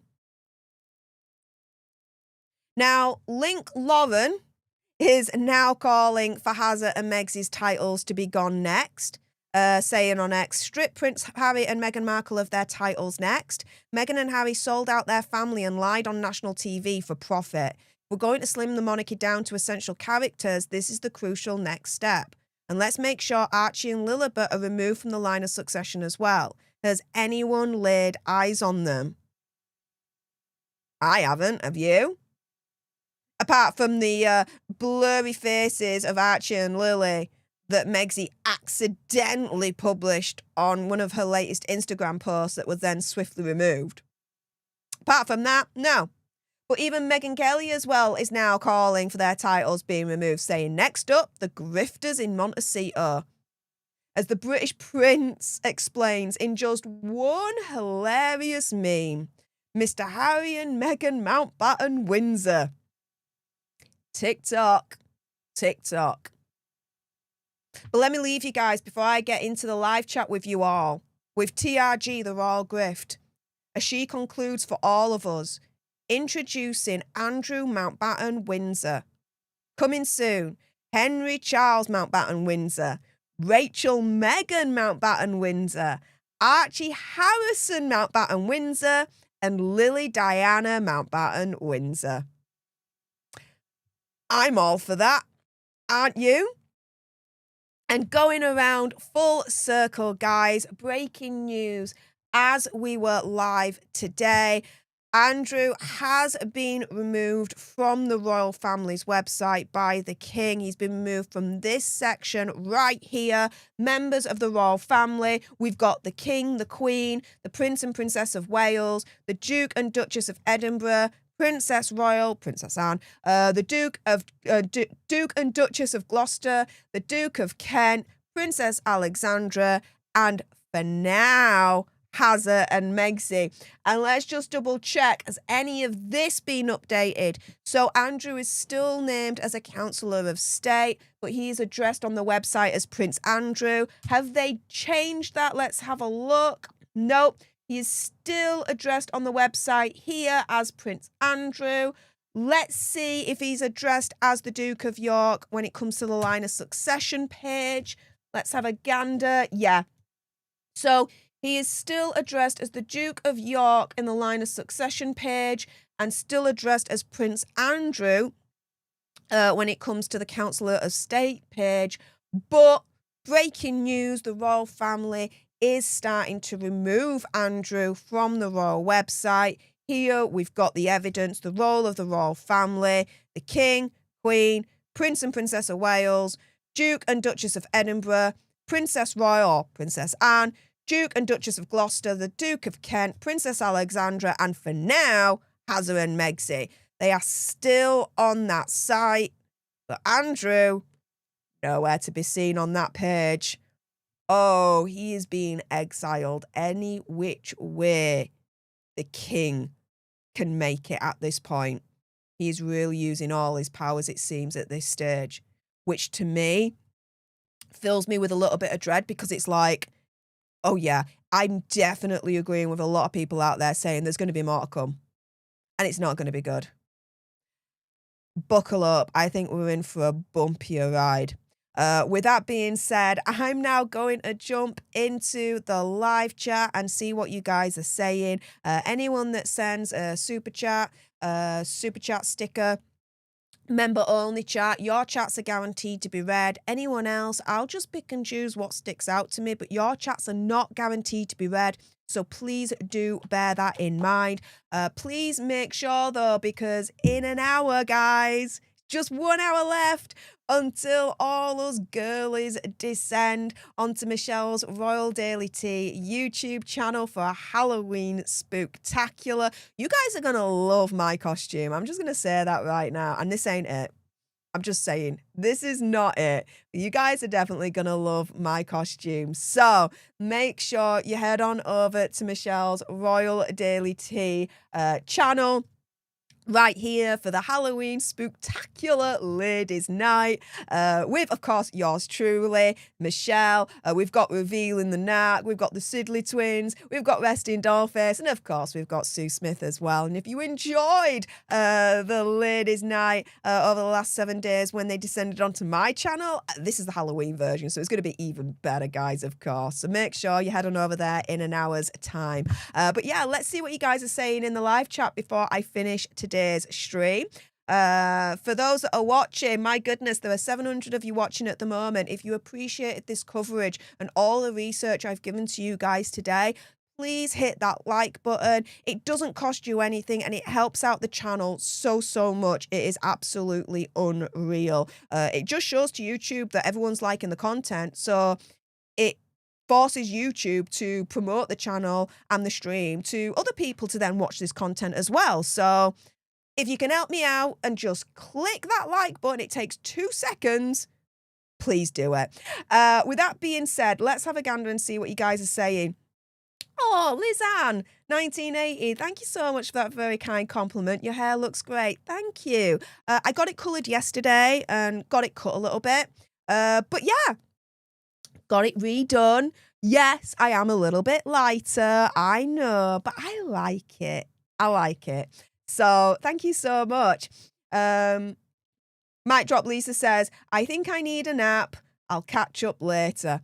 Now, Link Lauren is now calling for Hazza and Meg's titles to be gone next, saying on X, strip Prince Harry and Meghan Markle of their titles next. Meghan and Harry sold out their family and lied on national TV for profit. We're going to slim the monarchy down to essential characters. This is the crucial next step. And let's make sure Archie and Lilibet are removed from the line of succession as well. Has anyone laid eyes on them? I haven't. Have you? Apart from the blurry faces of Archie and Lily that Megxi accidentally published on one of her latest Instagram posts that was then swiftly removed. Apart from that, no. But even Megyn Kelly as well is now calling for their titles being removed, saying, next up, the grifters in Montecito. As the British Prince explains in just one hilarious meme, Mr. Harry and Meghan Mountbatten Windsor. TikTok. TikTok. But let me leave you guys before I get into the live chat with you all, with TRG, the Royal Grift, as she concludes for all of us, introducing Andrew Mountbatten Windsor. Coming soon, Henry Charles Mountbatten Windsor, Rachel Meghan Mountbatten Windsor, Archie Harrison Mountbatten Windsor, and Lily Diana Mountbatten Windsor. I'm all for that, aren't you? And going around full circle, guys, breaking news as we were live today. Andrew has been removed from the royal family's website by the king. He's been removed from this section right here. Members of the royal family. We've got the king, the queen, the prince and princess of Wales, the duke and duchess of Edinburgh, Princess Royal, Princess Anne, the Duke and Duchess of Gloucester, the Duke of Kent, Princess Alexandra, and for now, Hazza and Megxi. And let's just double check, has any of this been updated? So Andrew is still named as a Councillor of State, but he is addressed on the website as Prince Andrew. Have they changed that? Let's have a look. Nope. He is still addressed on the website here as Prince Andrew. Let's see if he's addressed as the Duke of York when it comes to the line of succession page. Let's have a gander. Yeah. So he is still addressed as the Duke of York in the line of succession page and still addressed as Prince Andrew when it comes to the Councillor of State page. But breaking news, the royal family is starting to remove Andrew from the royal website. Here we've got the evidence, the role of the royal family, the king, queen, prince and princess of Wales, duke and duchess of Edinburgh, Princess Royal or Princess Anne, duke and duchess of Gloucester, the Duke of Kent, Princess Alexandra, and for now, Hazza and Megxi. They are still on that site, but Andrew, nowhere to be seen on that page. Oh, he is being exiled any which way the king can make it at this point. He's really using all his powers, it seems, at this stage, which to me fills me with a little bit of dread because it's like, oh yeah, I'm definitely agreeing with a lot of people out there saying there's going to be more to come and it's not going to be good. Buckle up. I think we're in for a bumpier ride. With that being said, I'm now going to jump into the live chat and see what you guys are saying. Anyone that sends a super chat sticker, member only chat, your chats are guaranteed to be read. Anyone else, I'll just pick and choose what sticks out to me, but your chats are not guaranteed to be read. So please do bear that in mind. Please make sure though, because in an hour, guys, just 1 hour left until all us girlies descend onto Michelle's Royal Daily Tea YouTube channel for a Halloween spooktacular. You guys are going to love my costume. I'm just going to say that right now. And this ain't it. I'm just saying, this is not it. You guys are definitely going to love my costume. So make sure you head on over to Michelle's Royal Daily Tea channel right here for the Halloween spooktacular ladies night with, of course, yours truly, Michelle. We've got Reveal in the Narc, we've got the Sidley twins, we've got Resting Dollface, and of course we've got Sue Smith as well. And if you enjoyed the ladies night over the last 7 days when they descended onto my channel, this is the Halloween version, so it's going to be even better, guys, of course. So make sure you head on over there in an hour's time. But yeah, let's see what you guys are saying in the live chat before I finish today's stream. For those that are watching, my goodness, there are 700 of you watching at the moment. If you appreciated this coverage and all the research I've given to you guys today, please hit that like button. It doesn't cost you anything and it helps out the channel so much. It is absolutely unreal. It just shows to YouTube that everyone's liking the content, so it forces YouTube to promote the channel and the stream to other people to then watch this content as well. So if you can help me out and just click that like button, it takes 2 seconds, please do it. With that being said, let's have a gander and see what you guys are saying. Oh, Liz Ann, 1980, thank you so much for that very kind compliment. Your hair looks great. Thank you. I got it coloured yesterday and got it cut a little bit. But yeah, got it redone. Yes, I am a little bit lighter, I know, but I like it. I like it. So thank you so much. Mic Drop Lisa says, I think I need a nap. I'll catch up later.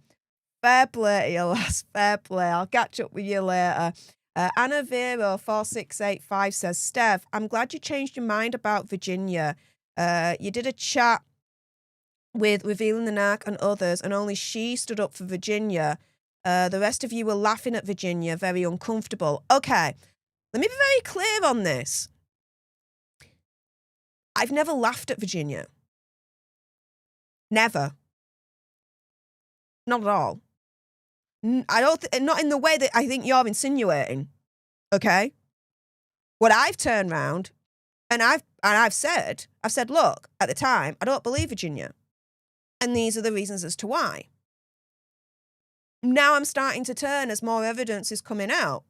Fair play to you, lass. Fair play. I'll catch up with you later. Anna Vero 4685 says, Steph, I'm glad you changed your mind about Virginia. You did a chat with Revealing the Narc and others, and only she stood up for Virginia. The rest of you were laughing at Virginia, very uncomfortable. Okay, let me be very clear on this. I've never laughed at Virginia. Never. Not at all. Not in the way that I think you're insinuating. Okay? What I've turned round and I've said, look, at the time, I don't believe Virginia. And these are the reasons as to why. Now I'm starting to turn as more evidence is coming out.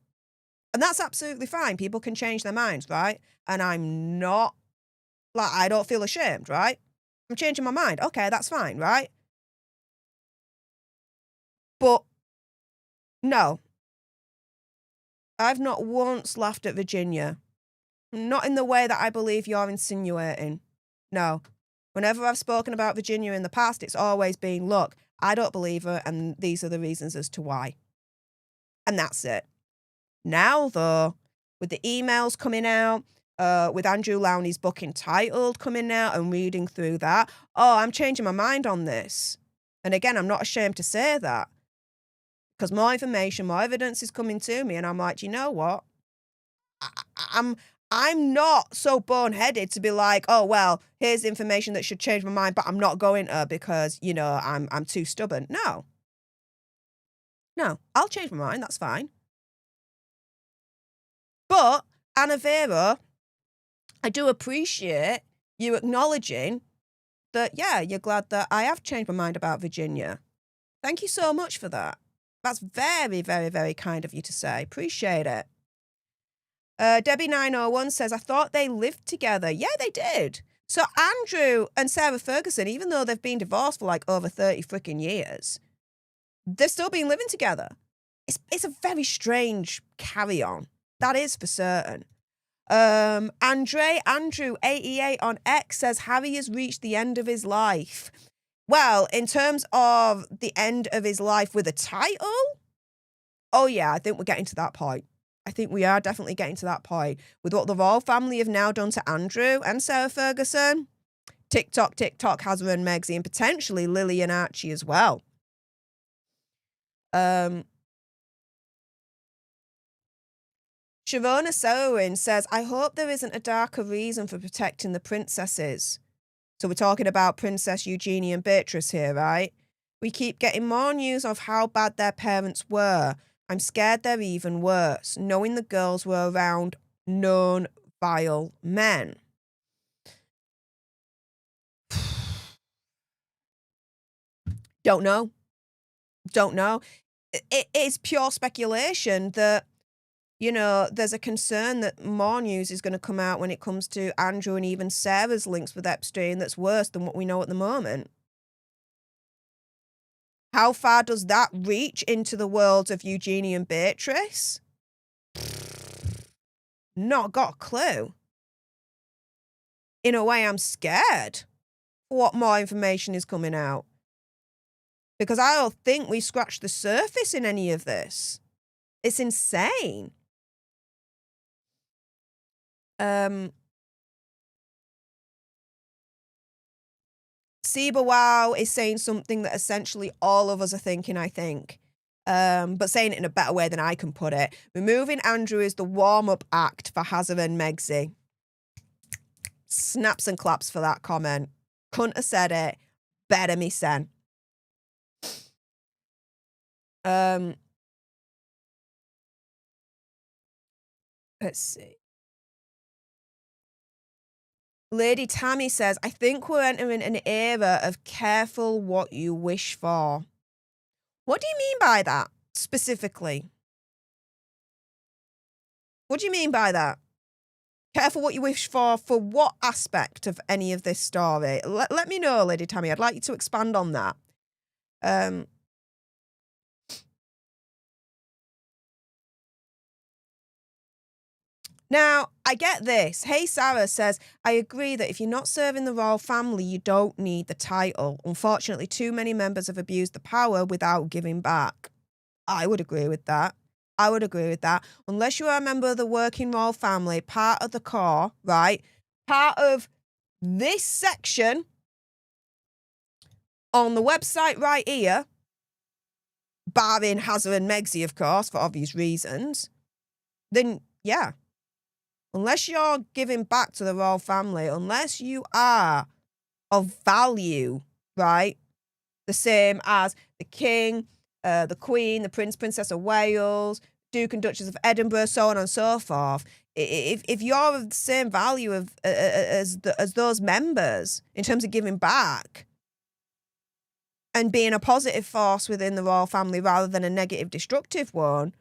And that's absolutely fine. People can change their minds, right? And I'm not, I don't feel ashamed, right? I'm changing my mind. Okay, that's fine, right? But no, I've not once laughed at Virginia. Not in the way that I believe you're insinuating. No. Whenever I've spoken about Virginia in the past, it's always been, look, I don't believe her, and these are the reasons as to why. And that's it. Now, though, with the emails coming out, with Andrew Lowney's book Entitled coming out and reading through that, I'm changing my mind on this. And again, I'm not ashamed to say that. Because more information, more evidence is coming to me, and I'm like, you know what? I'm not so boneheaded to be like, oh, well, here's information that should change my mind, but I'm not going to because, you know, I'm too stubborn. No, I'll change my mind. That's fine. But, Anna Vera, I do appreciate you acknowledging that, yeah, you're glad that I have changed my mind about Virginia. Thank you so much for that. That's very, very, very kind of you to say. Appreciate it. Debbie901 says, I thought they lived together. Yeah, they did. So Andrew and Sarah Ferguson, even though they've been divorced for like over 30 freaking years, they've still been living together. It's a very strange carry-on. That is for certain. Andrew 88 on X says, Harry has reached the end of his life. Well, in terms of the end of his life with a title, oh yeah, I think we're getting to that point. I think we are definitely getting to that point. With what the royal family have now done to Andrew and Sarah Ferguson, TikTok, Harry and Meghan, and potentially Lily and Archie as well. Sharona Selwyn says, I hope there isn't a darker reason for protecting the princesses. So we're talking about Princess Eugenie and Beatrice here, right? We keep getting more news of how bad their parents were. I'm scared they're even worse, knowing the girls were around known vile men. Don't know. It is pure speculation that, you know, there's a concern that more news is going to come out when it comes to Andrew and even Sarah's links with Epstein that's worse than what we know at the moment. How far does that reach into the worlds of Eugenie and Beatrice? Not got a clue. In a way, I'm scared for what more information is coming out. Because I don't think we scratched the surface in any of this. It's insane. Siba Wow is saying something that essentially all of us are thinking, I think. But saying it in a better way than I can put it. Removing Andrew is the warm-up act for Hazard and Megxie. Snaps and claps for that comment. Couldn't have said it better me sen. Let's see. Lady Tammy says, I think we're entering an era of careful what you wish for. What do you mean by that, specifically? What do you mean by that? Careful what you wish for what aspect of any of this story? Let me know, Lady Tammy. I'd like you to expand on that. Now, I get this. Hey Sarah says, I agree that if you're not serving the royal family, you don't need the title. Unfortunately, too many members have abused the power without giving back. I would agree with that. I would agree with that. Unless you are a member of the working royal family, part of the core, right? Part of this section on the website right here, barring Hazard and Megxie, of course, for obvious reasons, then yeah. Unless you're giving back to the royal family, unless you are of value, right? The same as the king, the queen, the prince, princess of Wales, duke and duchess of Edinburgh, so on and so forth. If you're of the same value as those members in terms of giving back and being a positive force within the royal family rather than a negative, destructive one,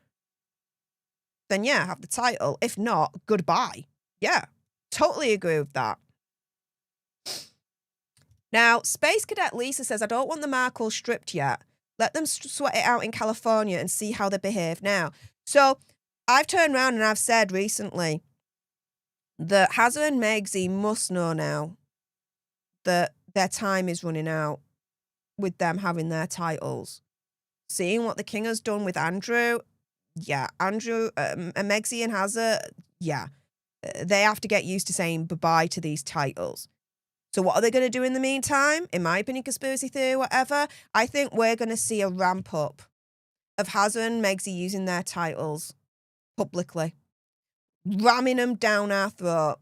then yeah, have the title. If not, goodbye. Yeah, totally agree with that. Now, Space Cadet Lisa says, I don't want the Markles stripped yet. Let them sweat it out in California and see how they behave now. So I've turned around and I've said recently that Hazard and Megxie must know now that their time is running out with them having their titles. Seeing what the king has done with Andrew, yeah, Andrew, Megxie and Hazard, yeah, they have to get used to saying bye-bye to these titles. So what are they going to do in the meantime? In my opinion, conspiracy theory, whatever, I think we're going to see a ramp up of Hazard and Megxie using their titles publicly, ramming them down our throat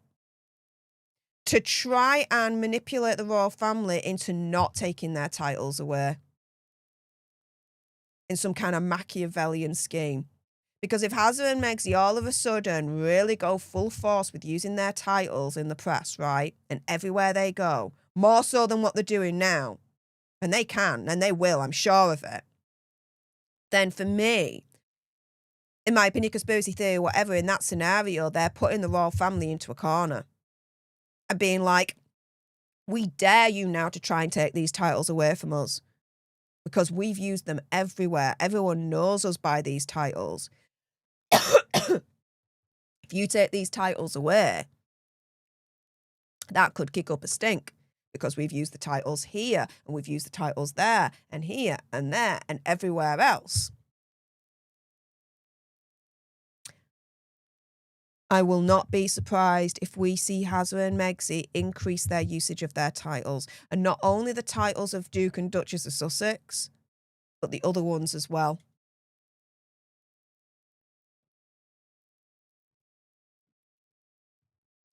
to try and manipulate the royal family into not taking their titles away in some kind of Machiavellian scheme. Because if Hazard and Megxie all of a sudden really go full force with using their titles in the press, right, and everywhere they go, more so than what they're doing now, and they can, and they will, I'm sure of it, then for me, in my opinion, conspiracy theory, whatever, in that scenario, they're putting the royal family into a corner and being like, we dare you now to try and take these titles away from us because we've used them everywhere. Everyone knows us by these titles. If you take these titles away, that could kick up a stink because we've used the titles here and we've used the titles there and here and there and everywhere else. I will not be surprised if we see Hazard and Megxie increase their usage of their titles, and not only the titles of Duke and Duchess of Sussex, but the other ones as well.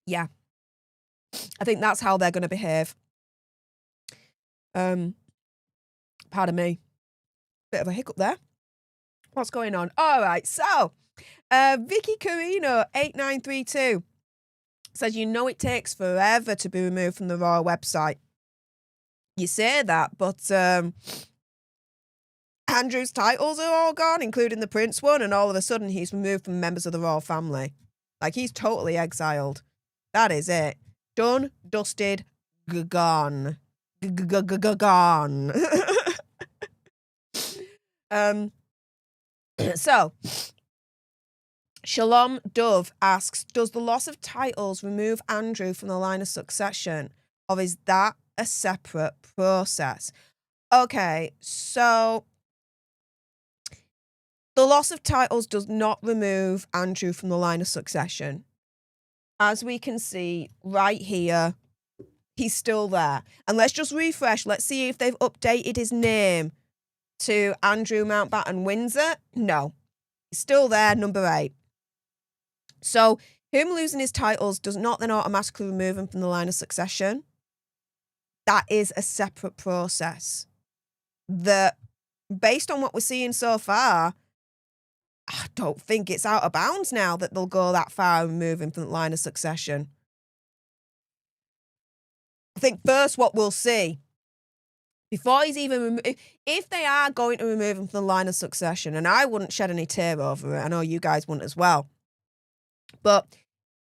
Yeah. I think that's how they're going to behave. Pardon me. Bit of a hiccup there. What's going on? All right, so Vicky Carino 8932 says, you know it takes forever to be removed from the royal website. You say that, but Andrew's titles are all gone, including the Prince one, and all of a sudden he's removed from members of the royal family. Like, he's totally exiled. That is it. Done, dusted, gone. Gone. So, Shalom Dove asks, does the loss of titles remove Andrew from the line of succession, or is that a separate process? Okay, so the loss of titles does not remove Andrew from the line of succession. As we can see right here, he's still there. And let's just refresh. Let's see if they've updated his name to Andrew Mountbatten Windsor. No, he's still there, number 8. So him losing his titles does not then automatically remove him from the line of succession. That is a separate process that, based on what we're seeing so far, I don't think it's out of bounds now that they'll go that far and remove him from the line of succession. I think first what we'll see, before he's even if they are going to remove him from the line of succession, and I wouldn't shed any tear over it, I know you guys wouldn't as well, but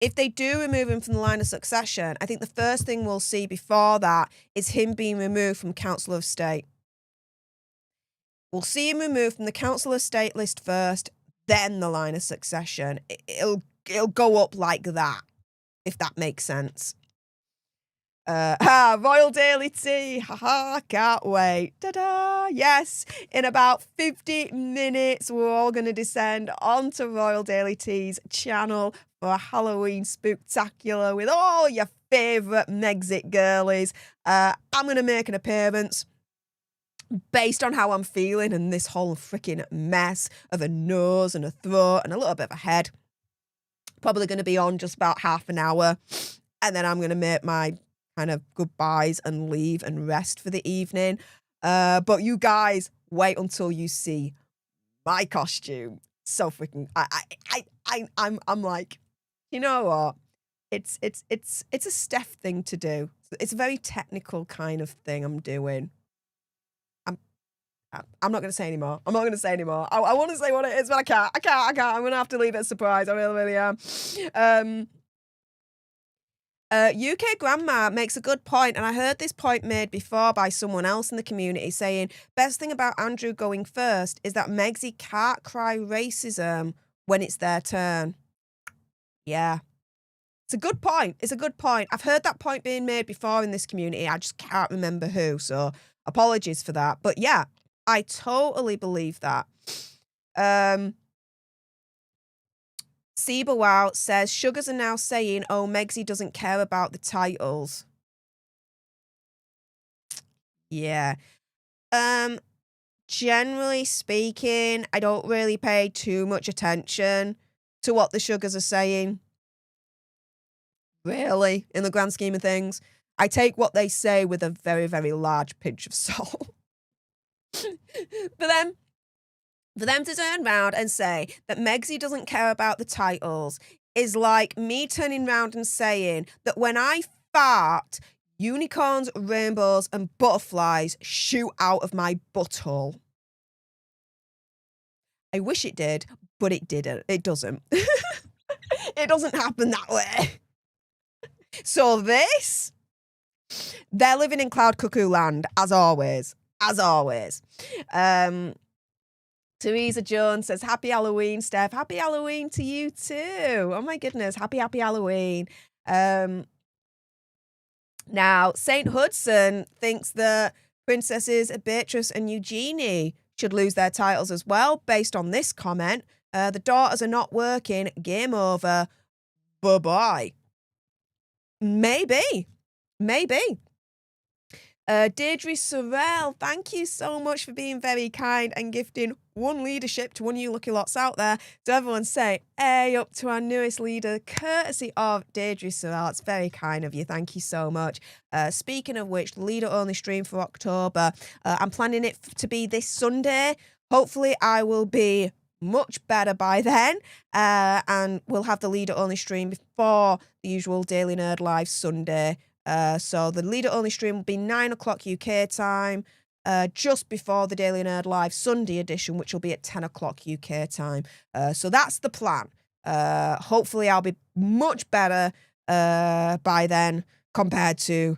if they do remove him from the line of succession, I think the first thing we'll see before that is him being removed from Council of State. We'll see him removed from the Council of State list first, then the line of succession. It'll it'll go up like that, if that makes sense. Royal Daily Tea. Haha, can't wait. Ta-da! Yes, in about 50 minutes, we're all going to descend onto Royal Daily Tea's channel for a Halloween spooktacular with all your favourite Megxit girlies. I'm going to make an appearance based on how I'm feeling and this whole freaking mess of a nose and a throat and a little bit of a head. Probably going to be on just about half an hour. And then I'm going to make my kind of goodbyes and leave and rest for the evening. But you guys, wait until you see my costume. So freaking, I'm like, you know what? It's a Stef thing to do. It's a very technical kind of thing I'm doing. I'm not going to say anymore. I'm not going to say anymore. I want to say what it is, but I can't. I'm going to have to leave it a surprise. I really am. UK Grandma makes a good point, and I heard this point made before by someone else in the community saying, best thing about Andrew going first is that Megxi can't cry racism when it's their turn. Yeah. It's a good point. It's a good point. I've heard that point being made before in this community. I just can't remember who, so apologies for that. But yeah, I totally believe that. Wow says, Sugars are now saying, oh, Megxi doesn't care about the titles. Yeah. Generally speaking, I don't really pay too much attention to what the Sugars are saying. Really, in the grand scheme of things. I take what they say with a very, very large pinch of salt. For them to turn around and say that Megxi doesn't care about the titles is like me turning around and saying that when I fart, unicorns, rainbows, and butterflies shoot out of my butthole. I wish it did, but it didn't. It doesn't. It doesn't happen that way. So they're living in Cloud Cuckoo Land, as always. As always. Teresa Jones says, happy Halloween, Steph. Happy Halloween to you too. Oh my goodness. Happy Halloween. Now, St. Hudson thinks that Princesses Beatrice and Eugenie should lose their titles as well, based on this comment. The daughters are not working. Game over. Bye-bye. Maybe. Deirdre Sorrell, thank you so much for being very kind and gifting one leadership to one of you lucky lots out there. So everyone say, hey, up to our newest leader, courtesy of Deirdre Sorrell. It's very kind of you. Thank you so much. Speaking of which, leader-only stream for October. I'm planning it to be this Sunday. Hopefully I will be much better by then. And we'll have the leader-only stream before the usual Daily Nerd Live Sunday. So the leader-only stream will be 9 o'clock UK time, just before the Daily Nerd Live Sunday edition, which will be at 10 o'clock UK time. So that's the plan. Hopefully I'll be much better by then compared to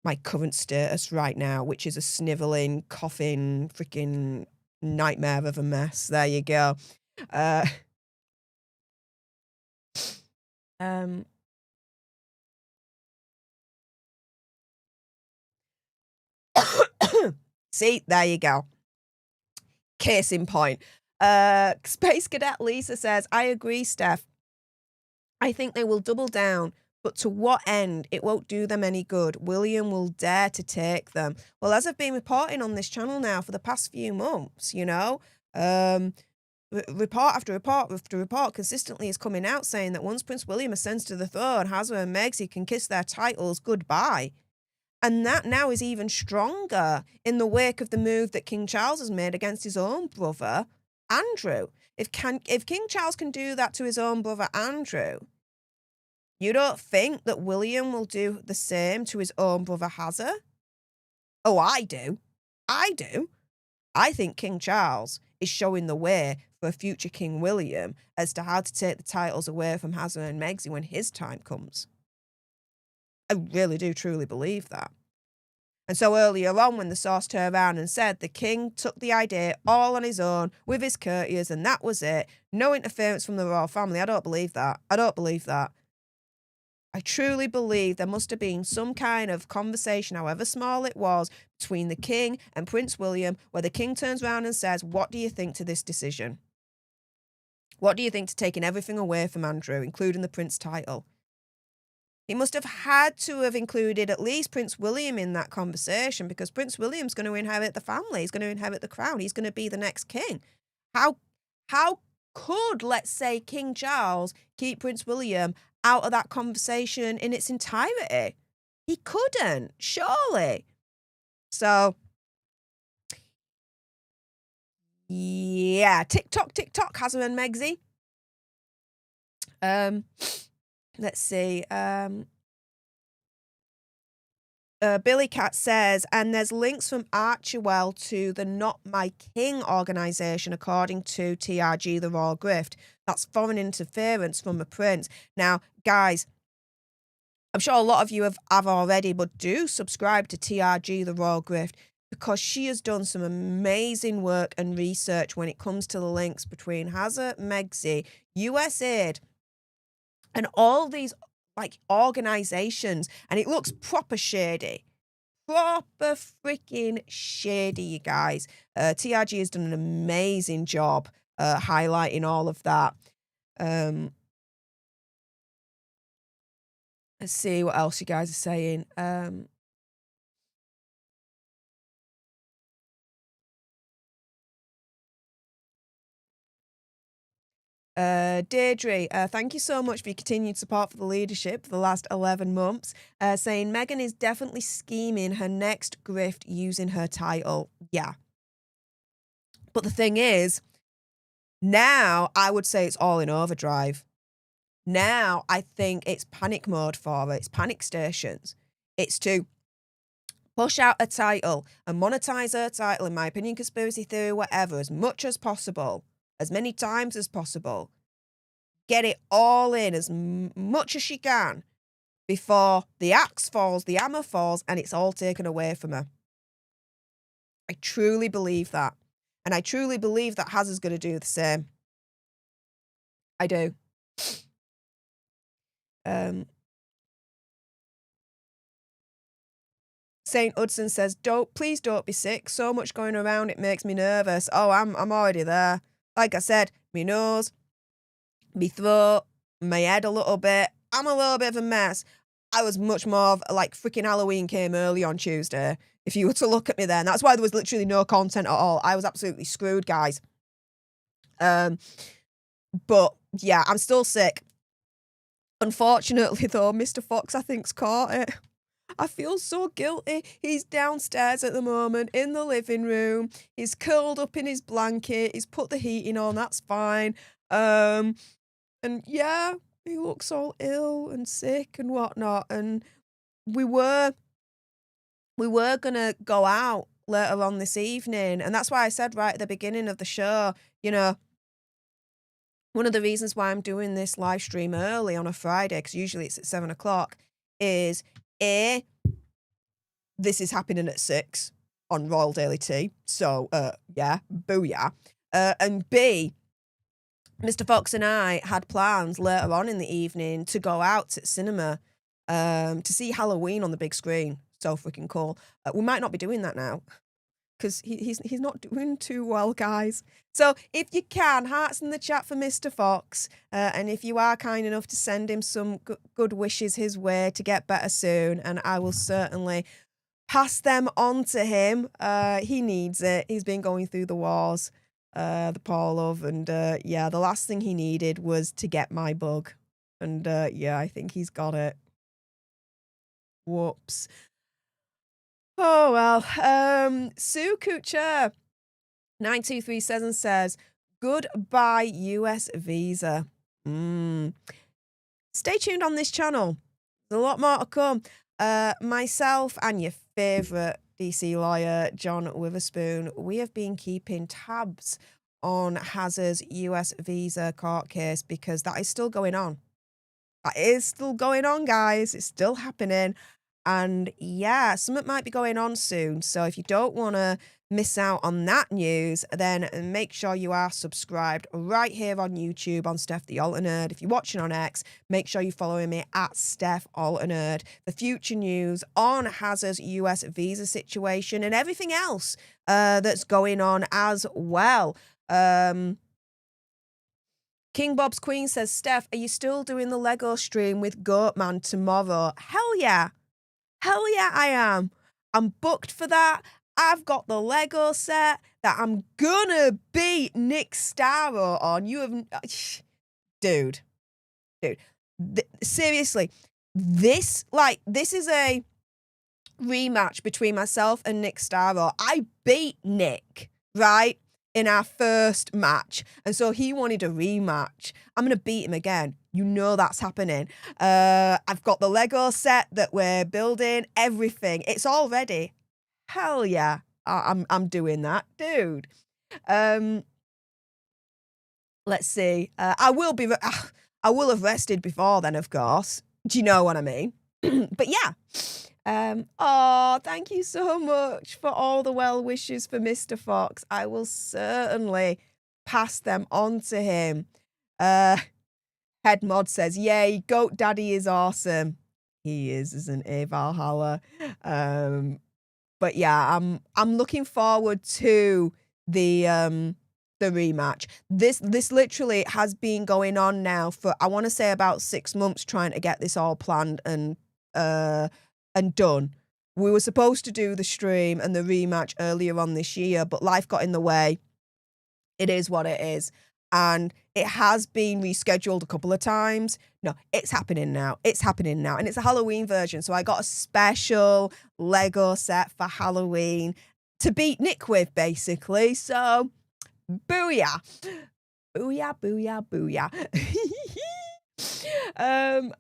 my current status right now, which is a snivelling, coughing, freaking nightmare of a mess. There you go. See, there you go. Case in point. Space Cadet Lisa says, I agree, Steph. I think they will double down, but to what end? It won't do them any good. William will dare to take them. Well, as I've been reporting on this channel now for the past few months, you know, report after report after report consistently is coming out saying that once Prince William ascends to the throne, Hasra and Megxi can kiss their titles goodbye. And that now is even stronger in the wake of the move that King Charles has made against his own brother, Andrew. If King Charles can do that to his own brother, Andrew, you don't think that William will do the same to his own brother, Hasra? Oh, I do. I think King Charles is showing the way for a future King William as to how to take the titles away from Hasra and Megxi when his time comes. I really do truly believe that. And so earlier on, when the source turned around and said the king took the idea all on his own with his courtiers and that was it, no interference from the royal family, I don't believe that. I don't believe that. I truly believe there must have been some kind of conversation, however small it was, between the king and Prince William, where the king turns around and says, what do you think to this decision? What do you think to taking everything away from Andrew, including the prince title? He must have had to have included at least Prince William in that conversation, because Prince William's going to inherit the family. He's going to inherit the crown. He's going to be the next king. How could, let's say, King Charles keep Prince William out of that conversation in its entirety? He couldn't, surely. So, yeah, TikTok, Hazza and Megsy. Let's see. Billy Cat says, and there's links from Archewell to the Not My King organisation, according to TRG, the Royal Grift. That's foreign interference from a prince. Now, guys, I'm sure a lot of you have already, but do subscribe to TRG, the Royal Grift, because she has done some amazing work and research when it comes to the links between Hazza, Megsy, USAID, and all these organizations, and it looks proper shady. Proper freaking shady, you guys. TRG has done an amazing job highlighting all of that. Let's see what else you guys are saying. Deirdre, thank you so much for your continued support for the leadership for the last 11 months. Saying Meghan is definitely scheming her next grift using her title. Yeah. But the thing is, now I would say it's all in overdrive. Now I think it's panic mode for her. It's panic stations. It's to push out a title and monetize her title, in my opinion, conspiracy theory, whatever, as much as possible. As many times as possible. Get it all in as much as she can before the axe falls, the hammer falls, and it's all taken away from her. I truly believe that. And I truly believe that Hazza's going to do the same. I do. Saint Hudson says, please don't be sick. So much going around, it makes me nervous. Oh, I'm already there. Like I said, my nose, my throat, my head a little bit. I'm a little bit of a mess. I was much more of, like, freaking Halloween came early on Tuesday. If you were to look at me then. That's why there was literally no content at all. I was absolutely screwed, guys. But, yeah, I'm still sick. Unfortunately, though, Mr. Fox, I think's caught it. I feel so guilty. He's downstairs at the moment in the living room. He's curled up in his blanket. He's put the heating on. That's fine. And yeah, he looks all ill and sick and whatnot. And we were gonna go out later on this evening, and that's why I said right at the beginning of the show, you know, one of the reasons why I'm doing this live stream early on a Friday, because usually it's at 7 o'clock, is A, this is happening at 6 on Royal Daily Tea. So, yeah, booyah. And B, Mr. Fox and I had plans later on in the evening to go out to cinema to see Halloween on the big screen. So freaking cool. We might not be doing that now because he's not doing too well, guys. So if you can, hearts in the chat for Mr. Fox. And if you are kind enough to send him some good wishes his way to get better soon, and I will certainly pass them on to him. He needs it. He's been going through the wars, the poor love. And yeah, the last thing he needed was to get my bug. And yeah, I think he's got it. Whoops. Oh, well. Sue Kucher 9237 says, goodbye US visa. Stay tuned on this channel. There's a lot more to come. Myself and your favourite DC lawyer, John Witherspoon, we have been keeping tabs on Hazza's US visa court case because that is still going on. That is still going on, guys. It's still happening. And yeah, something might be going on soon. So if you don't want to miss out on that news, then make sure you are subscribed right here on YouTube on Stef The Alter Nerd. If you're watching on X, make sure you're following me at Stef Alter Nerd for future news on Hazard's US visa situation and everything else that's going on as well. King Bob's Queen says, Steph, are you still doing the Lego stream with Goatman tomorrow? Hell yeah. Hell yeah, I am. I'm booked for that. I've got the Lego set that I'm gonna beat Nick Starro on. You have... Dude. Seriously. This is a rematch between myself and Nick Starro. I beat Nick, right? In our first match. And so he wanted a rematch. I'm going to beat him again. You know that's happening. I've got the Lego set that we're building, everything. It's all ready. Hell yeah. I'm doing that, dude. Let's see. I will have rested before then, of course. Do you know what I mean? But yeah. Oh, thank you so much for all the well wishes for Mr. Fox. I will certainly pass them on to him. Head Mod says, yay, Goat Daddy is awesome. He is, isn't he, Valhalla? But yeah, I'm looking forward to the rematch. This literally has been going on now for, I want to say, about 6 months, trying to get this all planned and done. We were supposed to do the stream and the rematch earlier on this year, but life got in the way. It is what it is. And it has been rescheduled a couple of times. No, it's happening now. It's happening now. And it's a Halloween version. So I got a special Lego set for Halloween to beat Nick with, basically. So, booyah. Booyah, booyah, booyah.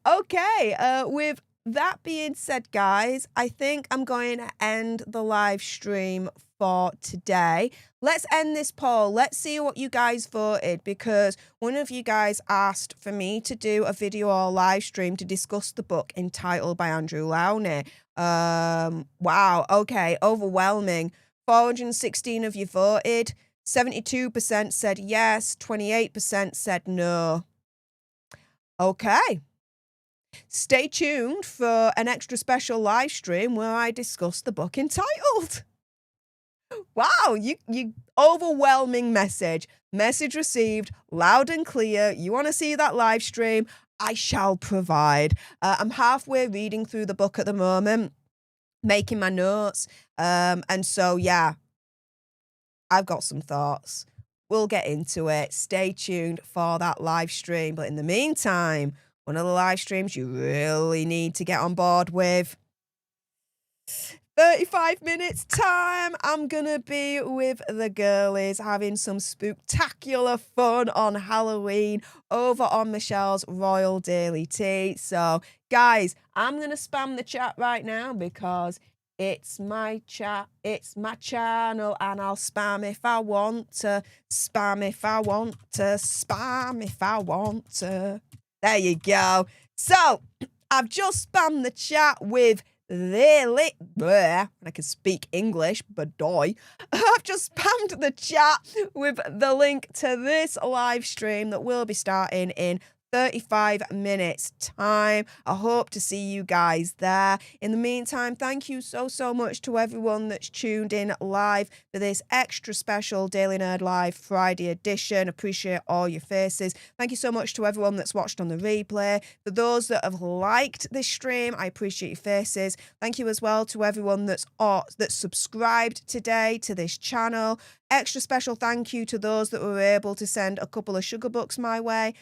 Okay, with that being said, guys, I think I'm going to end the live stream for today. Let's end this poll. Let's see what you guys voted, because one of you guys asked for me to do a video or live stream to discuss the book entitled by Andrew Lowney. Wow. Okay. Overwhelming. 416 of you voted. 72% said yes. 28% said no. Okay. Stay tuned for an extra special live stream where I discuss the book entitled. Wow, you overwhelming message. Message received, loud and clear. You want to see that live stream? I shall provide. I'm halfway reading through the book at the moment, making my notes. And so, yeah, I've got some thoughts. We'll get into it. Stay tuned for that live stream. But in the meantime, one of the live streams you really need to get on board with. 35 minutes time. I'm gonna be with the girlies having some spooktacular fun on Halloween over on Michelle's Royal Daily Tea. So, guys, I'm gonna spam the chat right now because it's my chat, it's my channel, and I'll spam if I want to, spam if I want to, spam if I want to. There you go. So, I've just spammed the chat with I can speak English, but doy. I've just spammed the chat with the link to this live stream that will be starting in 35 minutes time. I hope to see you guys there. In the meantime, thank you so much to everyone that's tuned in live for this extra special Daily Nerd Live Friday edition. Appreciate all your faces. Thank you so much to everyone that's watched on the replay. For those that have liked this stream, I appreciate your faces. Thank you as well to everyone that's subscribed today to this channel. Extra special thank you to those that were able to send a couple of sugar bucks my way.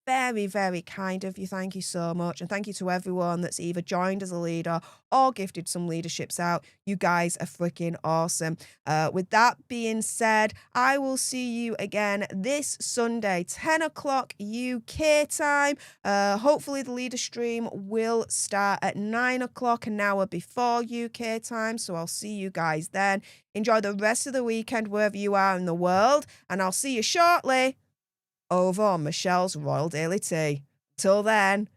Very, very kind of you. Thank you so much. And thank you to everyone that's either joined as a leader or gifted some leaderships out. You guys are freaking awesome. With that being said, I will see you again this Sunday, 10 o'clock UK time. Hopefully the leader stream will start at 9 o'clock, an hour before UK time. So I'll see you guys then. Enjoy the rest of the weekend wherever you are in the world. And I'll see you shortly over on Michelle's Royal Daily Tea. Till then,